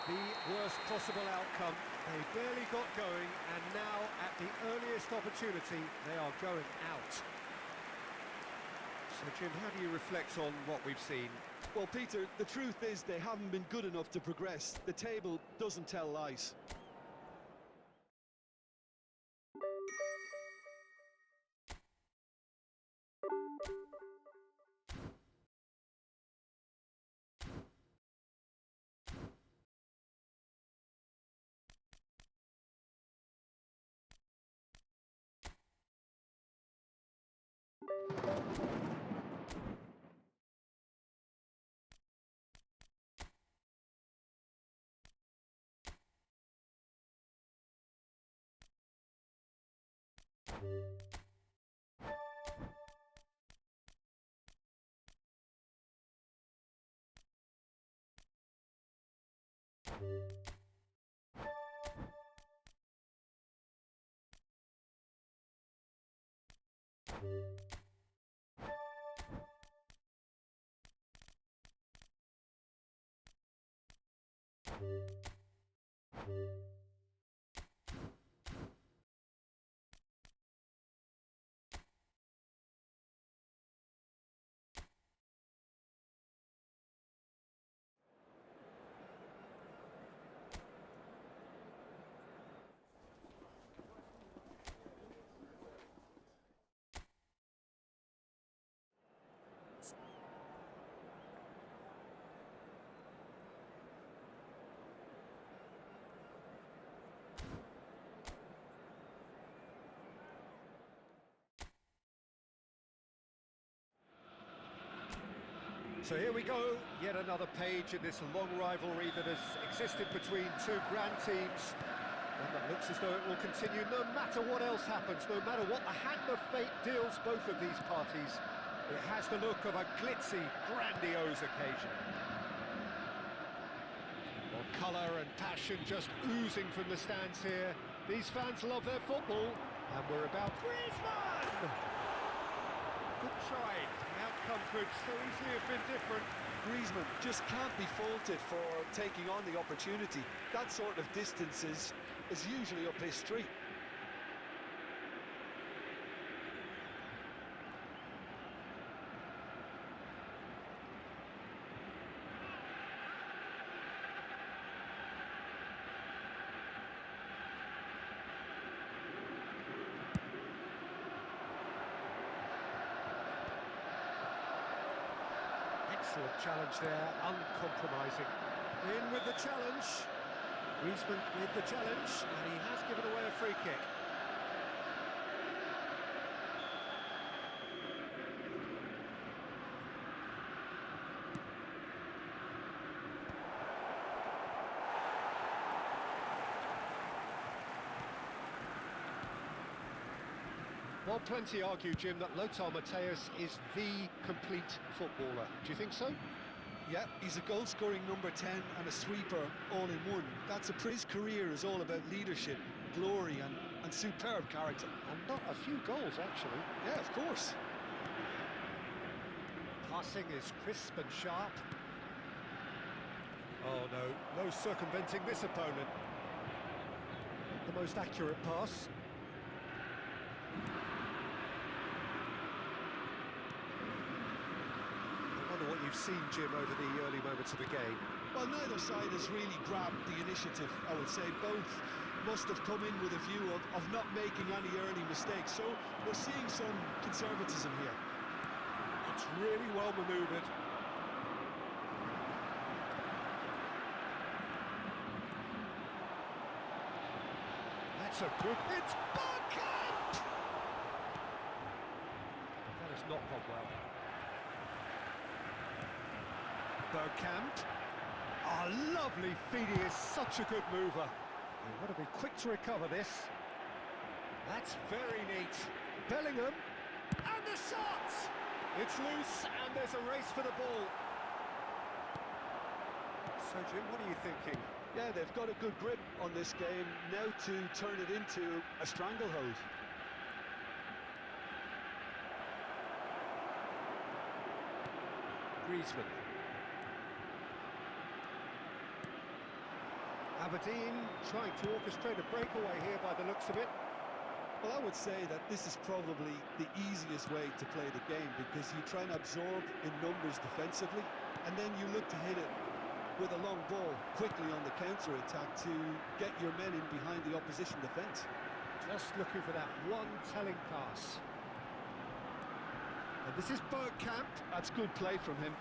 Speaker 1: The worst possible outcome. They barely got going, and now, at the earliest opportunity, they are going out. So, Jim, how do you reflect on what we've seen?
Speaker 4: Well, Peter, the truth is they haven't been good enough to progress. The table doesn't tell lies.
Speaker 1: So here we go, yet another page in this long rivalry that has existed between two grand teams. One that looks as though it will continue no matter what else happens, no matter what the hand of fate deals both of these parties. It has the look of a glitzy, grandiose occasion. Well, colour and passion just oozing from the stands here. These fans love their football, and we're about Griezmann! Good try. The outcome could so easily have been different.
Speaker 4: Griezmann just can't be faulted for taking on the opportunity. That sort of distance is usually up his street.
Speaker 1: Excellent challenge there, uncompromising. In with the challenge. Griezmann with the challenge, and he has given away a free kick. Well, plenty argue, Jim, that Lothar Matthäus is the complete footballer. Do you think so?
Speaker 4: Yeah, he's a goal-scoring number 10 and a sweeper all in one. His career is all about leadership, glory and superb character.
Speaker 1: And not a few goals, actually.
Speaker 4: Yeah, of course.
Speaker 1: Passing is crisp and sharp. Oh, no circumventing this opponent. The most accurate pass. What you've seen, Jim, over the early moments of the game.
Speaker 4: Well, neither side has really grabbed the initiative, I would say. Both must have come in with a view of not making any early mistakes, so we're seeing some conservatism here.
Speaker 1: It's really well manoeuvred. That's a good... It's Bergkamp! That has not gone well. Bergkamp. Oh, lovely feed. He is such a good mover. You've got to be quick to recover this. That's very neat. Bellingham. And the shot! It's loose, and there's a race for the ball. So, Jim, what are you thinking?
Speaker 4: Yeah, they've got a good grip on this game. Now to turn it into a stranglehold.
Speaker 1: Griezmann. Aberdeen trying to orchestrate a breakaway here by the looks of it.
Speaker 4: Well, I would say that this is probably the easiest way to play the game, because you try and absorb in numbers defensively, and then you look to hit it with a long ball quickly on the counter-attack to get your men in behind the opposition defence.
Speaker 1: Just looking for that one telling pass. And this is Bergkamp.
Speaker 4: That's good play from him.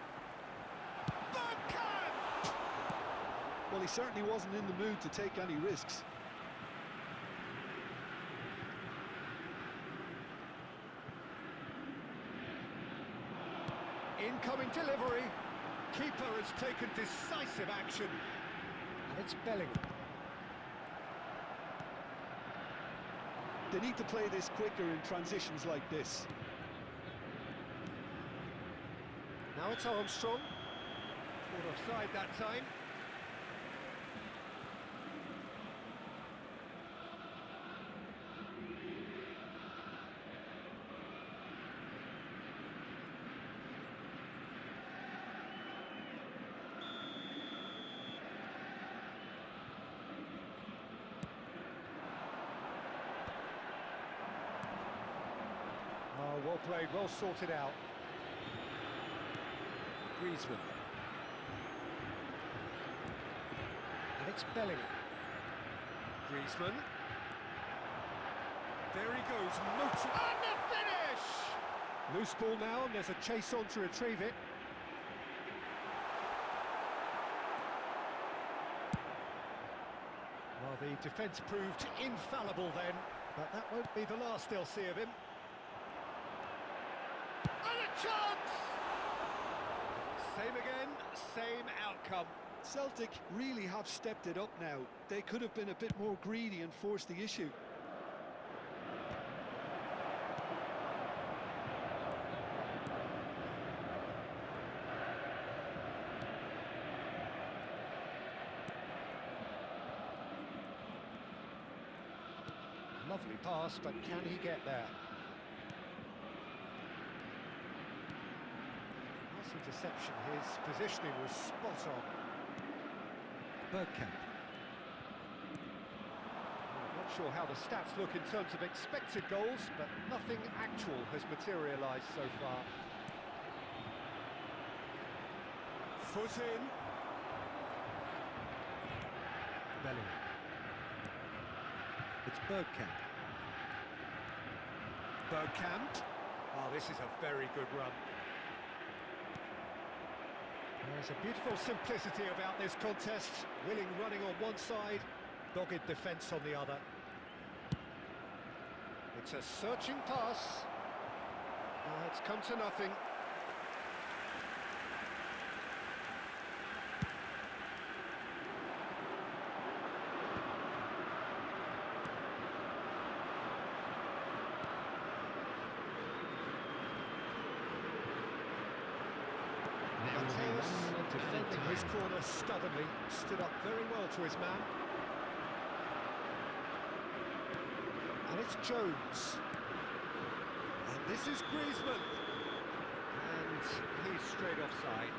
Speaker 1: Bergkamp!
Speaker 4: Well, he certainly wasn't in the mood to take any risks.
Speaker 1: Incoming delivery. Keeper has taken decisive action. And it's Bellingham.
Speaker 4: They need to play this quicker in transitions like this.
Speaker 1: Now it's Armstrong. Caught offside that time. Oh, well played, well sorted out. Griezmann. And it's Bellingham. Griezmann. There he goes, motor. And the finish! Loose ball now, and there's a chase on to retrieve it. Well, the defence proved infallible then, but that won't be the last they'll see of him. And a chance! Same again, same outcome.
Speaker 4: Celtic really have stepped it up now. They could have been a bit more greedy and forced the issue.
Speaker 1: Lovely pass, but can he get there? Nice interception, his positioning was spot on. Bergkamp. I'm not sure how the stats look in terms of expected goals, but nothing actual has materialised so far. Foot in. Bellingham. It's Bergkamp. Bergkamp. Oh, this is a very good run. There's a beautiful simplicity about this contest. Willing running on one side, dogged defence on the other. It's a searching pass. It's come to nothing. Defending his corner stubbornly, stood up very well to his man. And it's Jones. And this is Griezmann. And he's straight offside.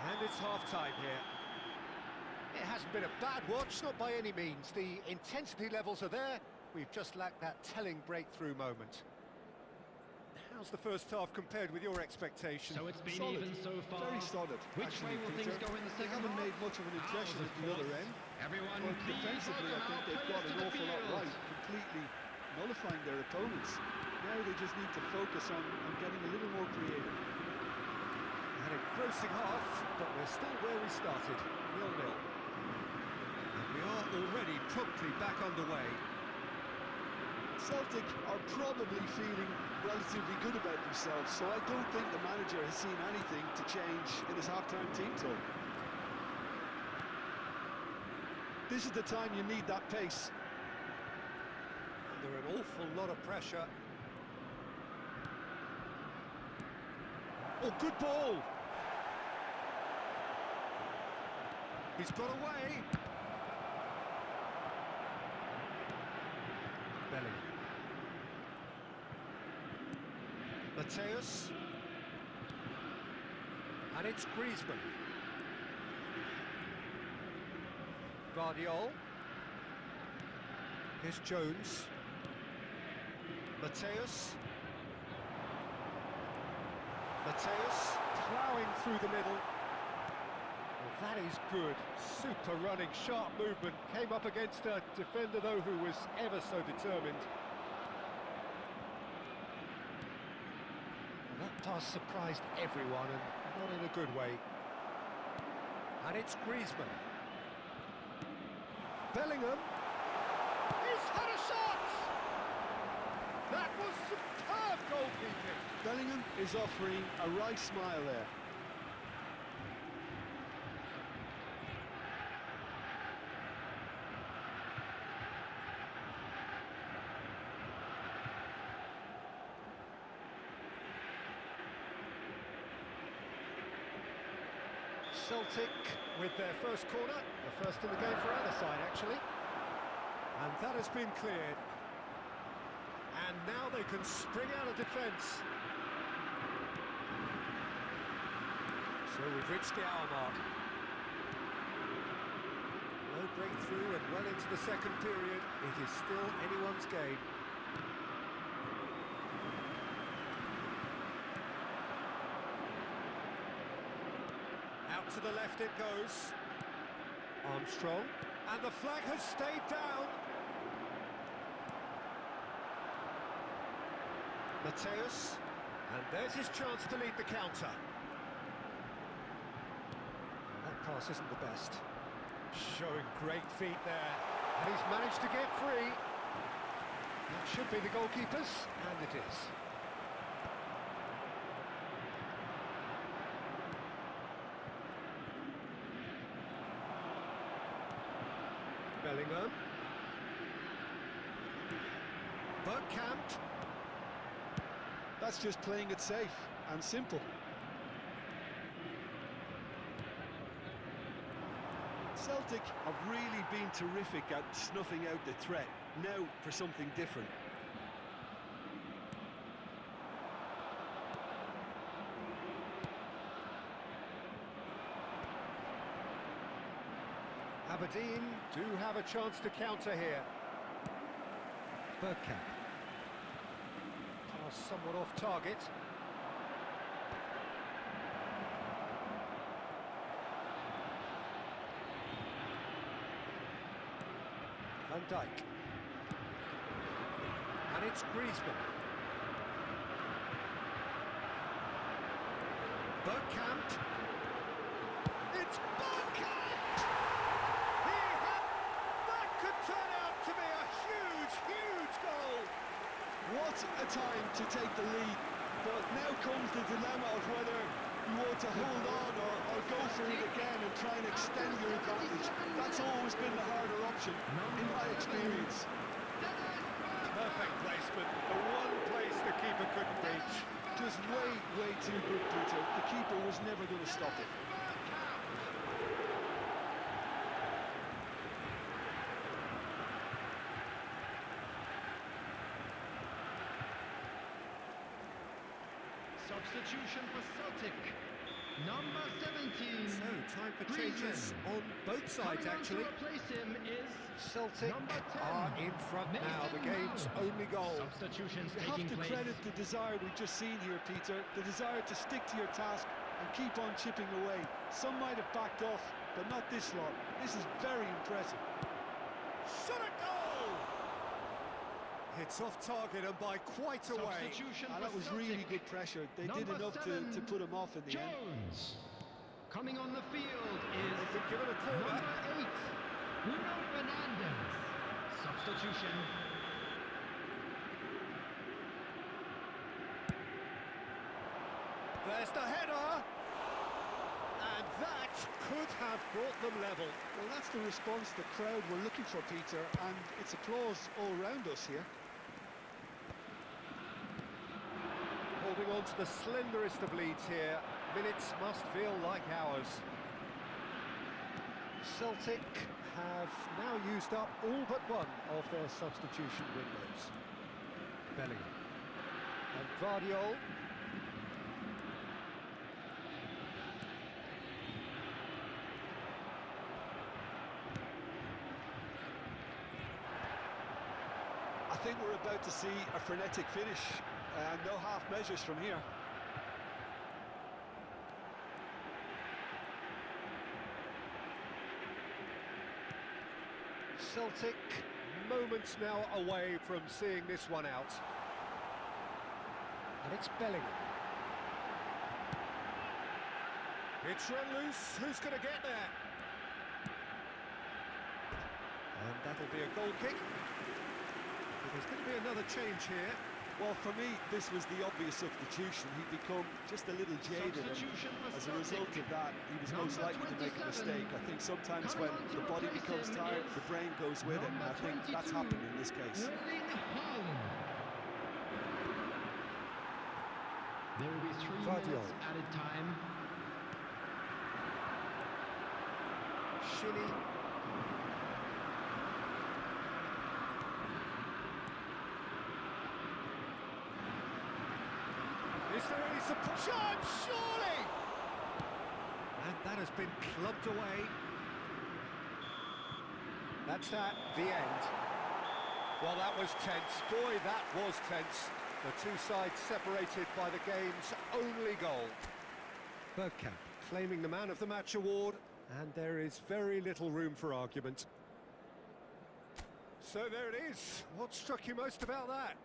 Speaker 1: And it's half-time here. It hasn't been a bad watch, not by any means. The intensity levels are there. We've just lacked that telling breakthrough moment. How's the first half compared with your expectations?
Speaker 2: So it's been
Speaker 4: Solid.
Speaker 2: even so far.
Speaker 4: Very solid.
Speaker 2: Which way will things go in the
Speaker 4: They
Speaker 2: second
Speaker 4: haven't
Speaker 2: half?
Speaker 4: made much of an impression
Speaker 2: Ours,
Speaker 4: at the
Speaker 2: of
Speaker 4: other
Speaker 2: course.
Speaker 4: end.
Speaker 2: Everyone,
Speaker 4: But
Speaker 2: please
Speaker 4: defensively, I think
Speaker 2: welcome
Speaker 4: they've
Speaker 2: our
Speaker 4: got
Speaker 2: players
Speaker 4: an
Speaker 2: to the
Speaker 4: awful lot
Speaker 2: field.
Speaker 4: right, completely nullifying their opponents. Now they just need to focus on getting a little more creative.
Speaker 1: An engrossing half, but we're still where we started, 0-0. And we are already promptly back underway.
Speaker 4: Celtic are probably feeling relatively good about themselves, so I don't think the manager has seen anything to change in his half-time team talk. This is the time you need that pace.
Speaker 1: Under an awful lot of pressure. Oh, good ball! He's got away. Bellingham. Mateus. And it's Griezmann. Guardiola. Here's Jones. Mateus. Mateus ploughing through the middle. Well, that is good. Super running, sharp movement. Came up against a defender, though, who was ever so determined. Well, that pass surprised everyone, and not in a good way. And it's Griezmann. Bellingham. He's had a shot! That was superb goalkeeping.
Speaker 4: Bellingham is offering a right smile there.
Speaker 1: Celtic with their first corner, the first in the game for either side, actually. And that has been cleared. And now they can spring out of defence. So we've reached the hour mark. No breakthrough and well into the second period. It is still anyone's game. Out to the left it goes. Armstrong. And the flag has stayed down. Mateus. And there's his chance to lead the counter. That pass isn't the best. Showing great feet there. And he's managed to get free. That should be the goalkeeper's, and it is. Bellingham. Bergkamp.
Speaker 4: That's just playing it safe and simple. Celtic have really been terrific at snuffing out the threat. Now for something different.
Speaker 1: Aberdeen do have a chance to counter here. Bergkamp. Pass somewhat off target. Van Dijk. And it's Griezmann. Bergkamp. It's Bergkamp! That could turn out to be a huge, huge goal!
Speaker 4: What a time to take the lead. But now comes the dilemma of whether you want to hold on or go for it again and try and extend your advantage. That's always been the harder option, in my experience.
Speaker 1: Perfect placement, the one place the keeper couldn't reach.
Speaker 4: Just way, way too good, Peter. The keeper was never going to stop it.
Speaker 2: Substitution for Celtic. Number 17.
Speaker 1: So, time for changes on both sides, actually.
Speaker 2: To replace him is
Speaker 1: Celtic
Speaker 2: number 10,
Speaker 1: are in front now, the game's only goal.
Speaker 2: Substitutions
Speaker 4: You
Speaker 2: taking
Speaker 4: have to
Speaker 2: place.
Speaker 4: credit the desire we've just seen here, Peter. The desire to stick to your task and keep on chipping away. Some might have backed off, but not this lot. This is very impressive.
Speaker 1: Shot a goal! It's off target and by quite a way.
Speaker 2: Substitution
Speaker 4: And
Speaker 2: for
Speaker 4: that was
Speaker 2: Celtic.
Speaker 4: really good pressure. They did
Speaker 2: Number
Speaker 4: enough to
Speaker 2: 7,
Speaker 4: put him off in the end.
Speaker 2: Jones. Coming on the field is
Speaker 1: They've been given a corner.
Speaker 2: number 8, Bruno Fernandes. Substitution.
Speaker 1: There's the header. And that could have brought them level.
Speaker 4: Well, that's the response the crowd were looking for, Peter, and it's applause all round us here.
Speaker 1: Holding on to the slenderest of leads here. Minutes must feel like hours. Celtic have now used up all but one of their substitution windows. Bellingham. And Vardiol.
Speaker 4: I think we're about to see a frenetic finish, and no half measures from here.
Speaker 1: Celtic moments now away from seeing this one out. And it's Bellingham. It's run loose. Who's going to get there? And that'll be a goal kick. But there's going to be another change here.
Speaker 4: Well, for me, this was the obvious substitution. He'd become just a little jaded, and as a result of that, he was most likely to make a mistake. I think sometimes when the body becomes tired, the brain goes with it, and I think that's happened in this case.
Speaker 2: There will be 3 minutes added time.
Speaker 1: Shinny. Is there any support? Surely! And that has been clubbed away. That's at the end. Well, that was tense. Boy, that was tense. The two sides separated by the game's only goal. Bergkamp claiming the Man of the Match award, and there is very little room for argument. So there it is. What struck you most about that?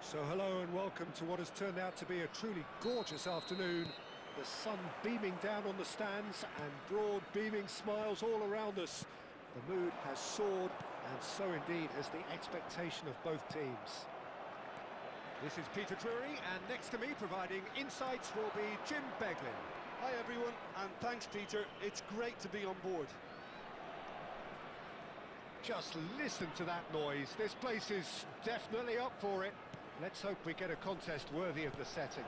Speaker 1: So hello and welcome to what has turned out to be a truly gorgeous afternoon. The sun beaming down on the stands and broad beaming smiles all around us. The mood has soared, and so indeed has the expectation of both teams. This is Peter Drury, and next to me providing insights will be Jim Beglin.
Speaker 4: Hi everyone, and thanks Peter. It's great to be on board.
Speaker 1: Just listen to that noise. This place is definitely up for it. Let's hope we get a contest worthy of the setting.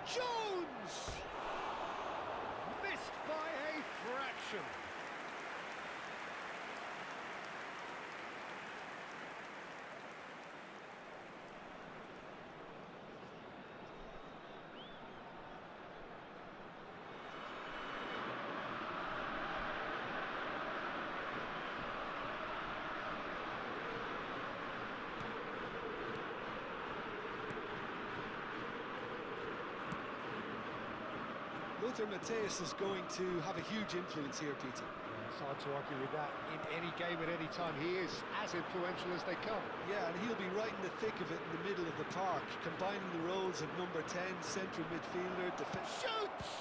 Speaker 1: Jones! Missed by a fraction.
Speaker 4: Lothar Matthäus is going to have a huge influence here, Peter.
Speaker 1: It's hard to argue with that. In any game at any time, he is as influential as they come.
Speaker 4: Yeah, and he'll be right in the thick of it in the middle of the park, combining the roles of number 10, central midfielder, defence.
Speaker 1: Shoots!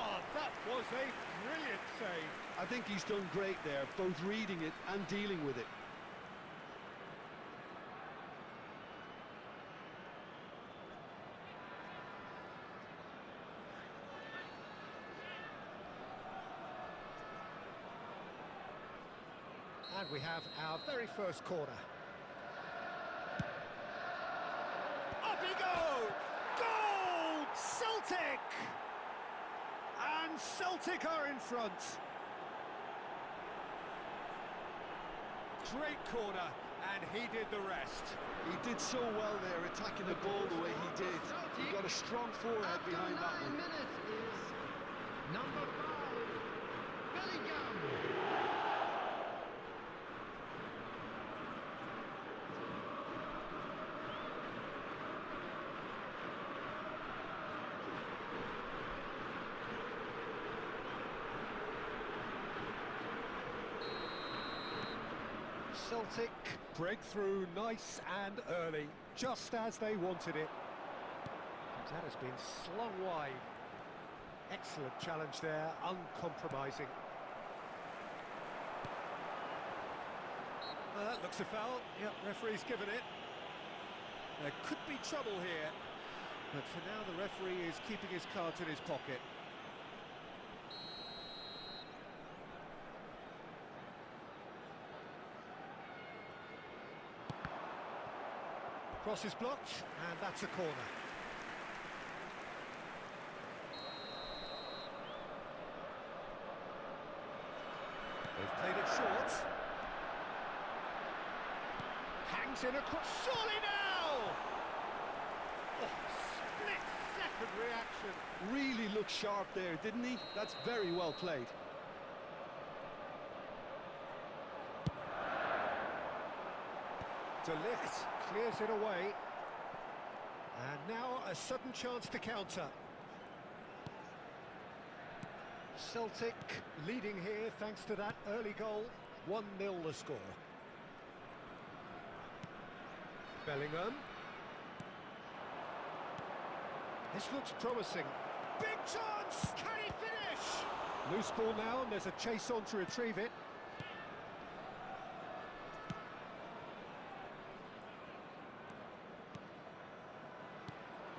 Speaker 1: Oh, that was a brilliant save.
Speaker 4: I think he's done great there, both reading it and dealing with it.
Speaker 1: And we have our very first corner. Up he goes! Goal! Celtic! And Celtic are in front. Great corner, and he did the rest.
Speaker 4: He did so well there, attacking the ball the way he did. He got a strong forehead behind that one.
Speaker 2: Minutes is number 5, Bellingham.
Speaker 1: Celtic breakthrough, nice and early, just as they wanted it. That has been slung wide. Excellent challenge there, uncompromising. That looks a foul. Yep, referee's given it. There could be trouble here, but for now the referee is keeping his cards in his pocket. Cross is blocked, and that's a corner. They've played it short. Hangs in across. Surely now! Oh, split-second reaction.
Speaker 4: Really looked sharp there, didn't he? That's very well played.
Speaker 1: De Ligt clears it away. And now a sudden chance to counter. Celtic leading here thanks to that early goal. 1-0 the score. Bellingham. This looks promising. Big chance! Can he finish? Loose ball now, and there's a chase on to retrieve it.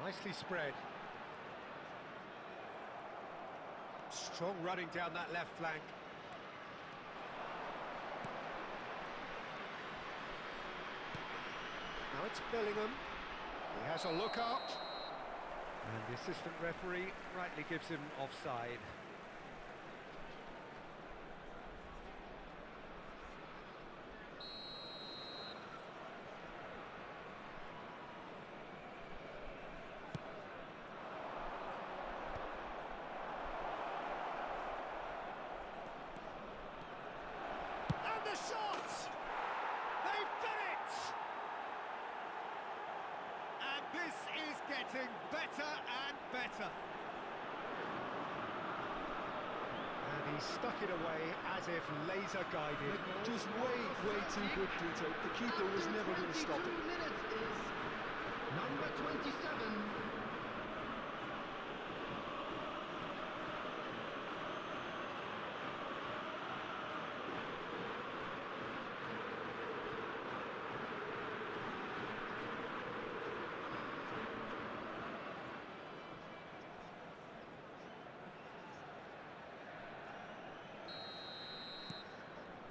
Speaker 1: Nicely spread. Strong running down that left flank. Now it's Bellingham. He has a look up. And the assistant referee rightly gives him offside. Shot! They've done it! And this is getting better and better. And he stuck it away as if laser guided.
Speaker 4: Just way too good, Peter. The keeper was never going to stop it.
Speaker 2: Minutes is number 27.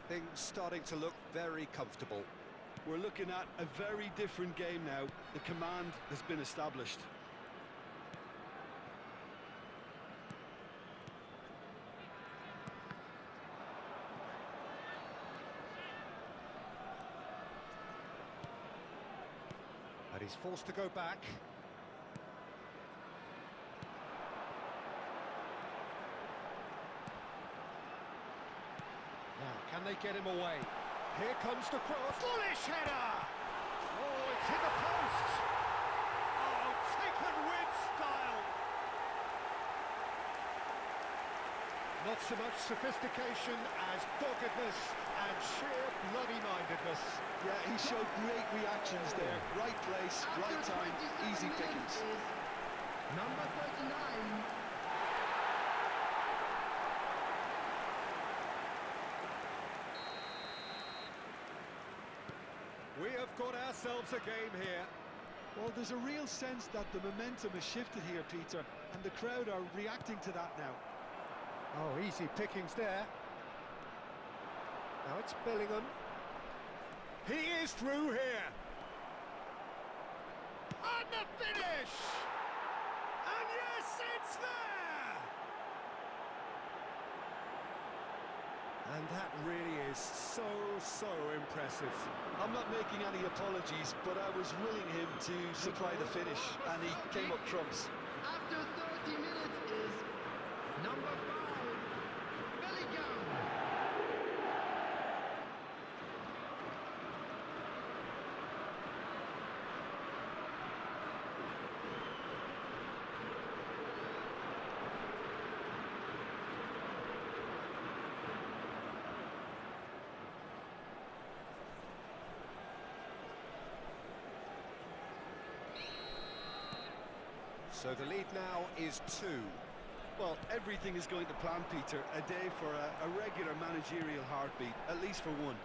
Speaker 1: Things starting to look very comfortable.
Speaker 4: We're looking at a very different game now. The command has been established.
Speaker 1: And he's forced to go back. Now, can they get him away? Here comes the cross. Bullish header! Oh, it's hit the post! Oh, taken with style! Not so much sophistication as doggedness and sheer bloody-mindedness.
Speaker 4: Yeah, he showed great reactions there. Right place, right time, easy pickings.
Speaker 5: Number 39.
Speaker 1: We have got ourselves a game here.
Speaker 4: Well, there's a real sense that the momentum has shifted here, Peter, and the crowd are reacting to that now.
Speaker 1: Oh, easy pickings there. Now it's Bellingham. He is through here. And the finish! And yes, it's there! And that really is so impressive.
Speaker 4: I'm not making any apologies, but I was willing him to supply the finish, and he came up trumps.
Speaker 5: After 30 minutes is number 5, Bellingham.
Speaker 1: So the lead now is 2.
Speaker 3: Well, everything is going to plan, Peter. A day for a regular managerial heartbeat, at least for one.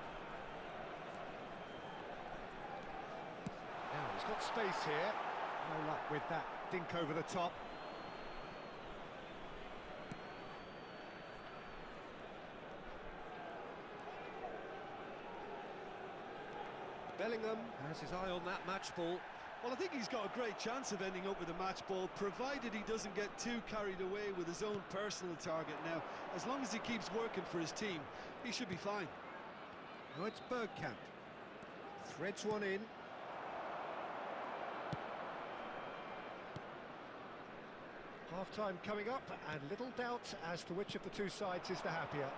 Speaker 1: Now he's got space here. No luck with that dink over the top. Bellingham has his eye on that match ball.
Speaker 4: Well, I think he's got a great chance of ending up with a match ball, provided he doesn't get too carried away with his own personal target now. As long as he keeps working for his team, he should be fine.
Speaker 1: Now it's Bergkamp. Threads one in. Half-time coming up, and little doubt as to which of the two sides is the happier.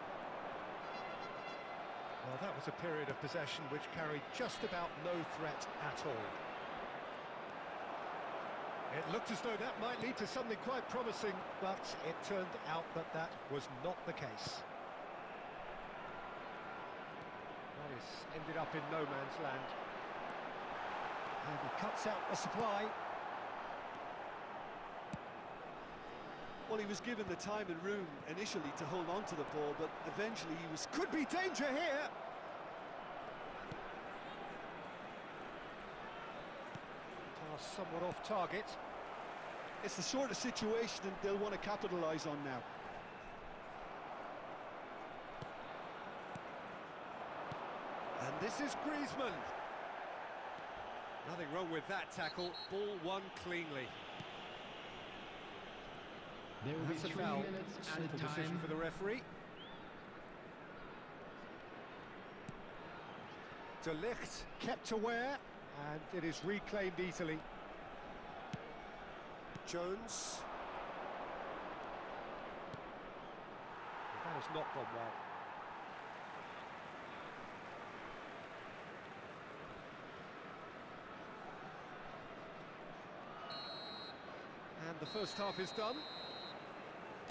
Speaker 1: Well, that was a period of possession which carried just about no threat at all. It looked as though that might lead to something quite promising, but it turned out that that was not the case. Well, this ended up in no man's land. And he cuts out the supply.
Speaker 4: Well, he was given the time and room initially to hold on to the ball, but eventually he was...
Speaker 1: Could be danger here! Pass somewhat off target.
Speaker 4: It's the sort of situation that they'll want to capitalise on now.
Speaker 1: And this is Griezmann. Nothing wrong with that tackle. Ball won cleanly.
Speaker 5: There will be
Speaker 1: That's a
Speaker 5: 3
Speaker 1: foul.
Speaker 5: minutes at
Speaker 1: Simple
Speaker 5: a
Speaker 1: decision
Speaker 5: time.
Speaker 1: for the referee. De Ligt kept aware, and it is reclaimed easily. Jones. That has not gone well. And the first half is done.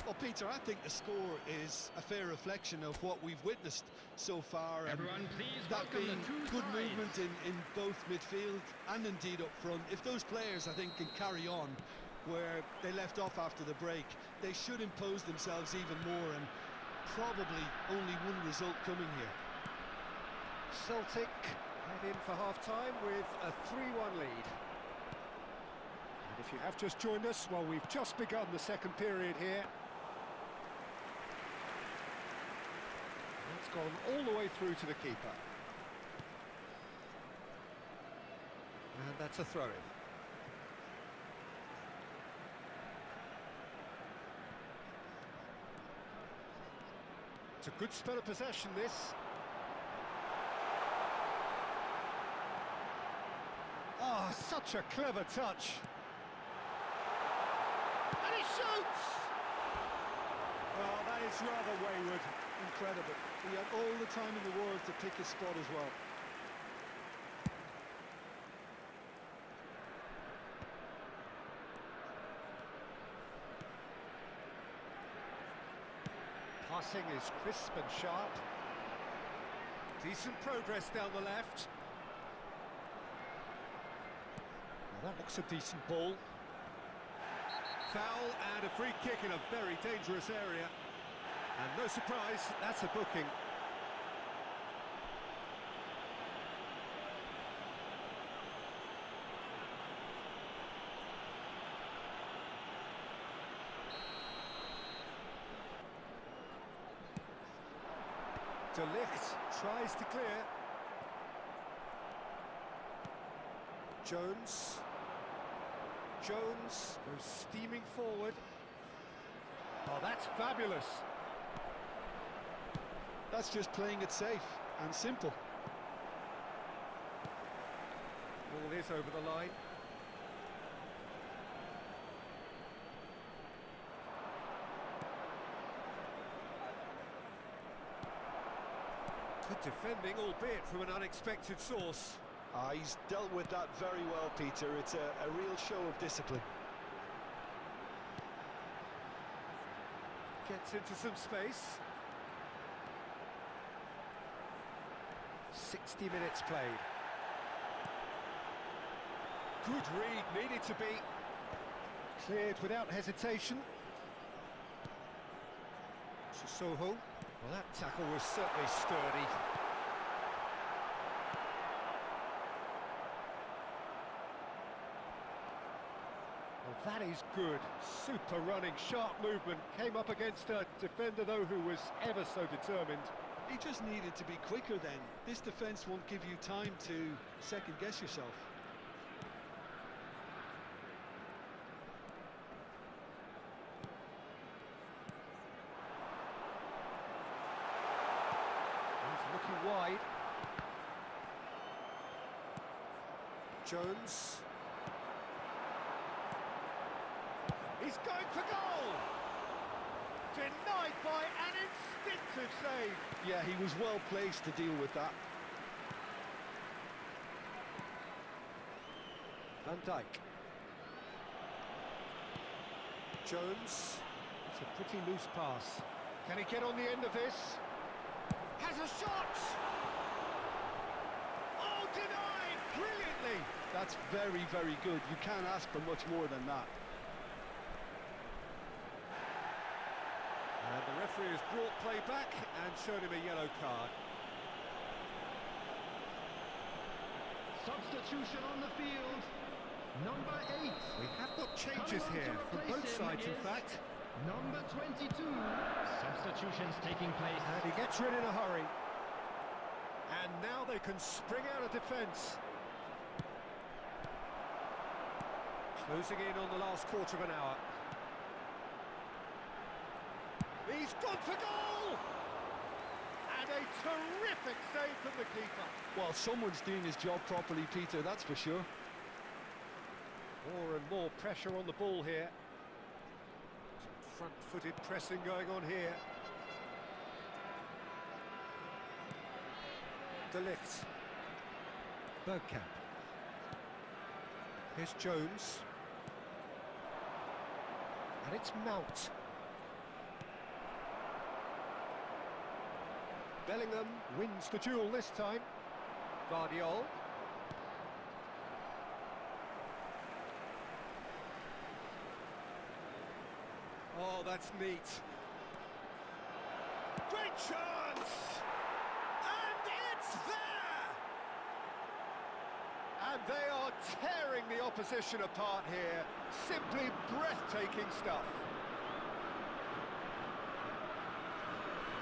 Speaker 4: Well, Peter, I think the score is a fair reflection of what we've witnessed so far.
Speaker 5: Everyone, please
Speaker 4: that
Speaker 5: welcome
Speaker 4: being
Speaker 5: the two
Speaker 4: good
Speaker 5: sides.
Speaker 4: movement in both midfield and indeed up front. If those players, I think, can carry on where they left off after the break, they should impose themselves even more, and probably only one result coming here.
Speaker 1: Celtic head in for half-time with a 3-1 lead. And if you have just joined us, well, we've just begun the second period here. It's gone all the way through to the keeper. And that's a throw-in. It's a good spell of possession, this. Oh, such a clever touch. And he shoots!
Speaker 4: Well, that is rather wayward. Incredible. He had all the time in the world to pick his spot as well.
Speaker 1: passing is crisp and sharp. Decent progress down the left. Well, that looks a decent ball. Foul and a free kick in a very dangerous area. And no surprise, that's a booking. De Ligt tries to clear. Jones goes steaming forward. Oh, that's fabulous.
Speaker 4: That's just playing it safe and simple.
Speaker 1: Ball is over the line. Good defending, albeit from an unexpected source.
Speaker 4: He's dealt with that very well, Peter. It's a real show of discipline.
Speaker 1: Gets into some space. 60 minutes played. Good read, needed to be cleared without hesitation. Sissoko. Well, that tackle was certainly sturdy. Well, that is good. Super running, sharp movement. Came up against a defender, though, who was ever so determined.
Speaker 4: He just needed to be quicker then. This defence won't give you time to second-guess yourself.
Speaker 1: He's looking wide. Jones. He's going for goal! Denied by an instinctive save.
Speaker 4: Yeah, he was well placed to deal with that.
Speaker 1: Van Dijk. Jones. It's a pretty loose pass. Can he get on the end of this? Has a shot! Oh, denied! Brilliantly!
Speaker 4: That's very, very good. You can't ask for much more than that.
Speaker 1: And the referee has brought play back and shown him a yellow card.
Speaker 5: Substitution on the field. Number 8.
Speaker 1: We have got changes here from both sides, in fact.
Speaker 5: Number 22. Substitutions taking place.
Speaker 1: And he gets rid in a hurry. And now they can spring out of defence. Closing in on the last quarter of an hour. He's gone for goal! And a terrific save from the keeper.
Speaker 4: Well, someone's doing his job properly, Peter, that's for sure.
Speaker 1: More and more pressure on the ball here. Some front-footed pressing going on here. De Ligt. Bergkamp. Here's Jones. And it's Mount. Bellingham wins the duel this time. Guardiola. Oh, that's neat. Great chance! And it's there! And they are tearing the opposition apart here. Simply breathtaking stuff.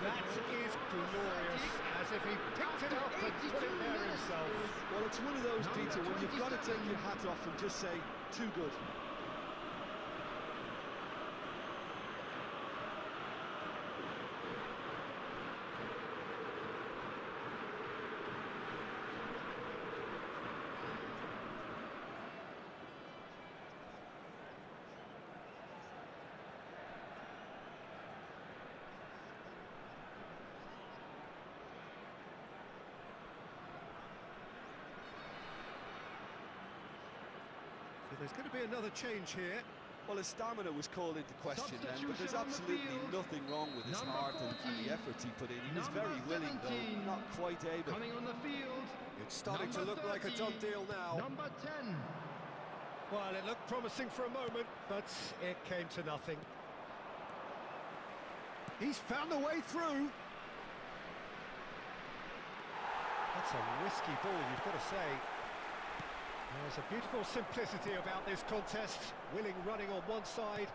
Speaker 1: That is glorious, as if he picked it up and put it there himself.
Speaker 4: Well, it's one of those, Peter, when you've got to take your hat off and just say, too good.
Speaker 1: So there's going to be another change here.
Speaker 4: Well, his stamina was called into question then, but there's
Speaker 5: Substitution on the
Speaker 4: absolutely
Speaker 5: field.
Speaker 4: nothing wrong with his
Speaker 5: Number
Speaker 4: heart and
Speaker 5: 14.
Speaker 4: the efforts he put in. He was
Speaker 5: Number
Speaker 4: very willing,
Speaker 5: 17.
Speaker 4: though not quite able.
Speaker 5: Coming on the field.
Speaker 1: It's starting to
Speaker 5: Number
Speaker 1: look like a
Speaker 5: 30.
Speaker 1: done deal now.
Speaker 5: Number 10.
Speaker 1: Well, it looked promising for a moment, but it came to nothing. He's found a way through. That's a risky ball, you've got to say. There's a beautiful simplicity about this contest. Willing running on one side,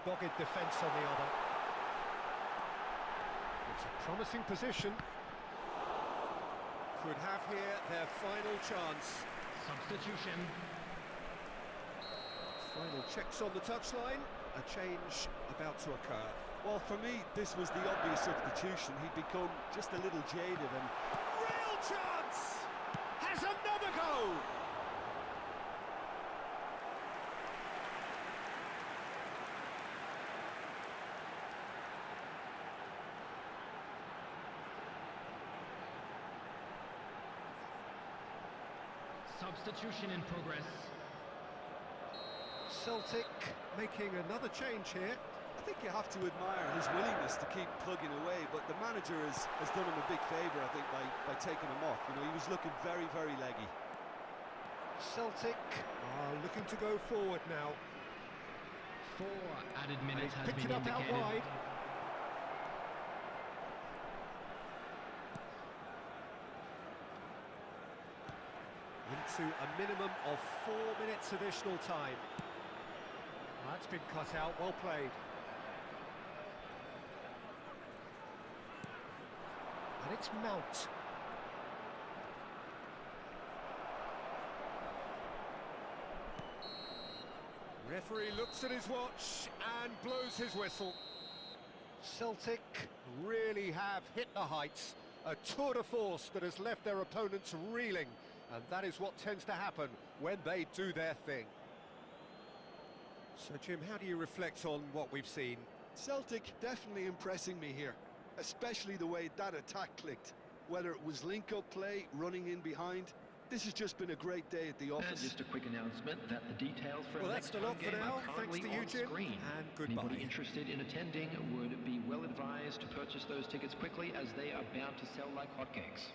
Speaker 1: dogged defence on the other. It's a promising position. Could have here their final chance.
Speaker 5: Substitution.
Speaker 1: Final checks on the touchline. A change about to occur.
Speaker 4: Well, for me, this was the obvious substitution. He'd become just a little jaded and...
Speaker 1: Real chance! Has another go!
Speaker 5: Substitution in progress.
Speaker 1: Celtic making another change here.
Speaker 4: I think you have to admire his willingness to keep plugging away, but the manager has done him a big favour, I think, by taking him off. You know, he was looking very, very leggy.
Speaker 1: Celtic are looking to go forward now.
Speaker 5: 4 added minutes has
Speaker 1: Picked
Speaker 5: been
Speaker 1: it up out
Speaker 5: indicated.
Speaker 1: wide. Into a minimum of 4 minutes additional time. That's been cut out, well played. And it's Mount. Referee looks at his watch and blows his whistle. Celtic really have hit the heights. A tour de force that has left their opponents reeling. And that is what tends to happen when they do their thing. So, Jim, how do you reflect on what we've seen?
Speaker 3: Celtic definitely impressing me here, especially the way that attack clicked. Whether it was link-up play, running in behind, this has just been a great day at the
Speaker 5: And
Speaker 3: office.
Speaker 5: just a quick announcement that the details for
Speaker 1: Well,
Speaker 5: the
Speaker 1: that's
Speaker 5: next
Speaker 1: the lot
Speaker 5: home
Speaker 1: for
Speaker 5: game
Speaker 1: now.
Speaker 5: are
Speaker 1: Thanks
Speaker 5: currently
Speaker 1: to you,
Speaker 5: on
Speaker 1: Jim,
Speaker 5: screen.
Speaker 1: and goodbye.
Speaker 5: Anybody interested in attending would be well advised to purchase those tickets quickly, as they are bound to sell like hotcakes.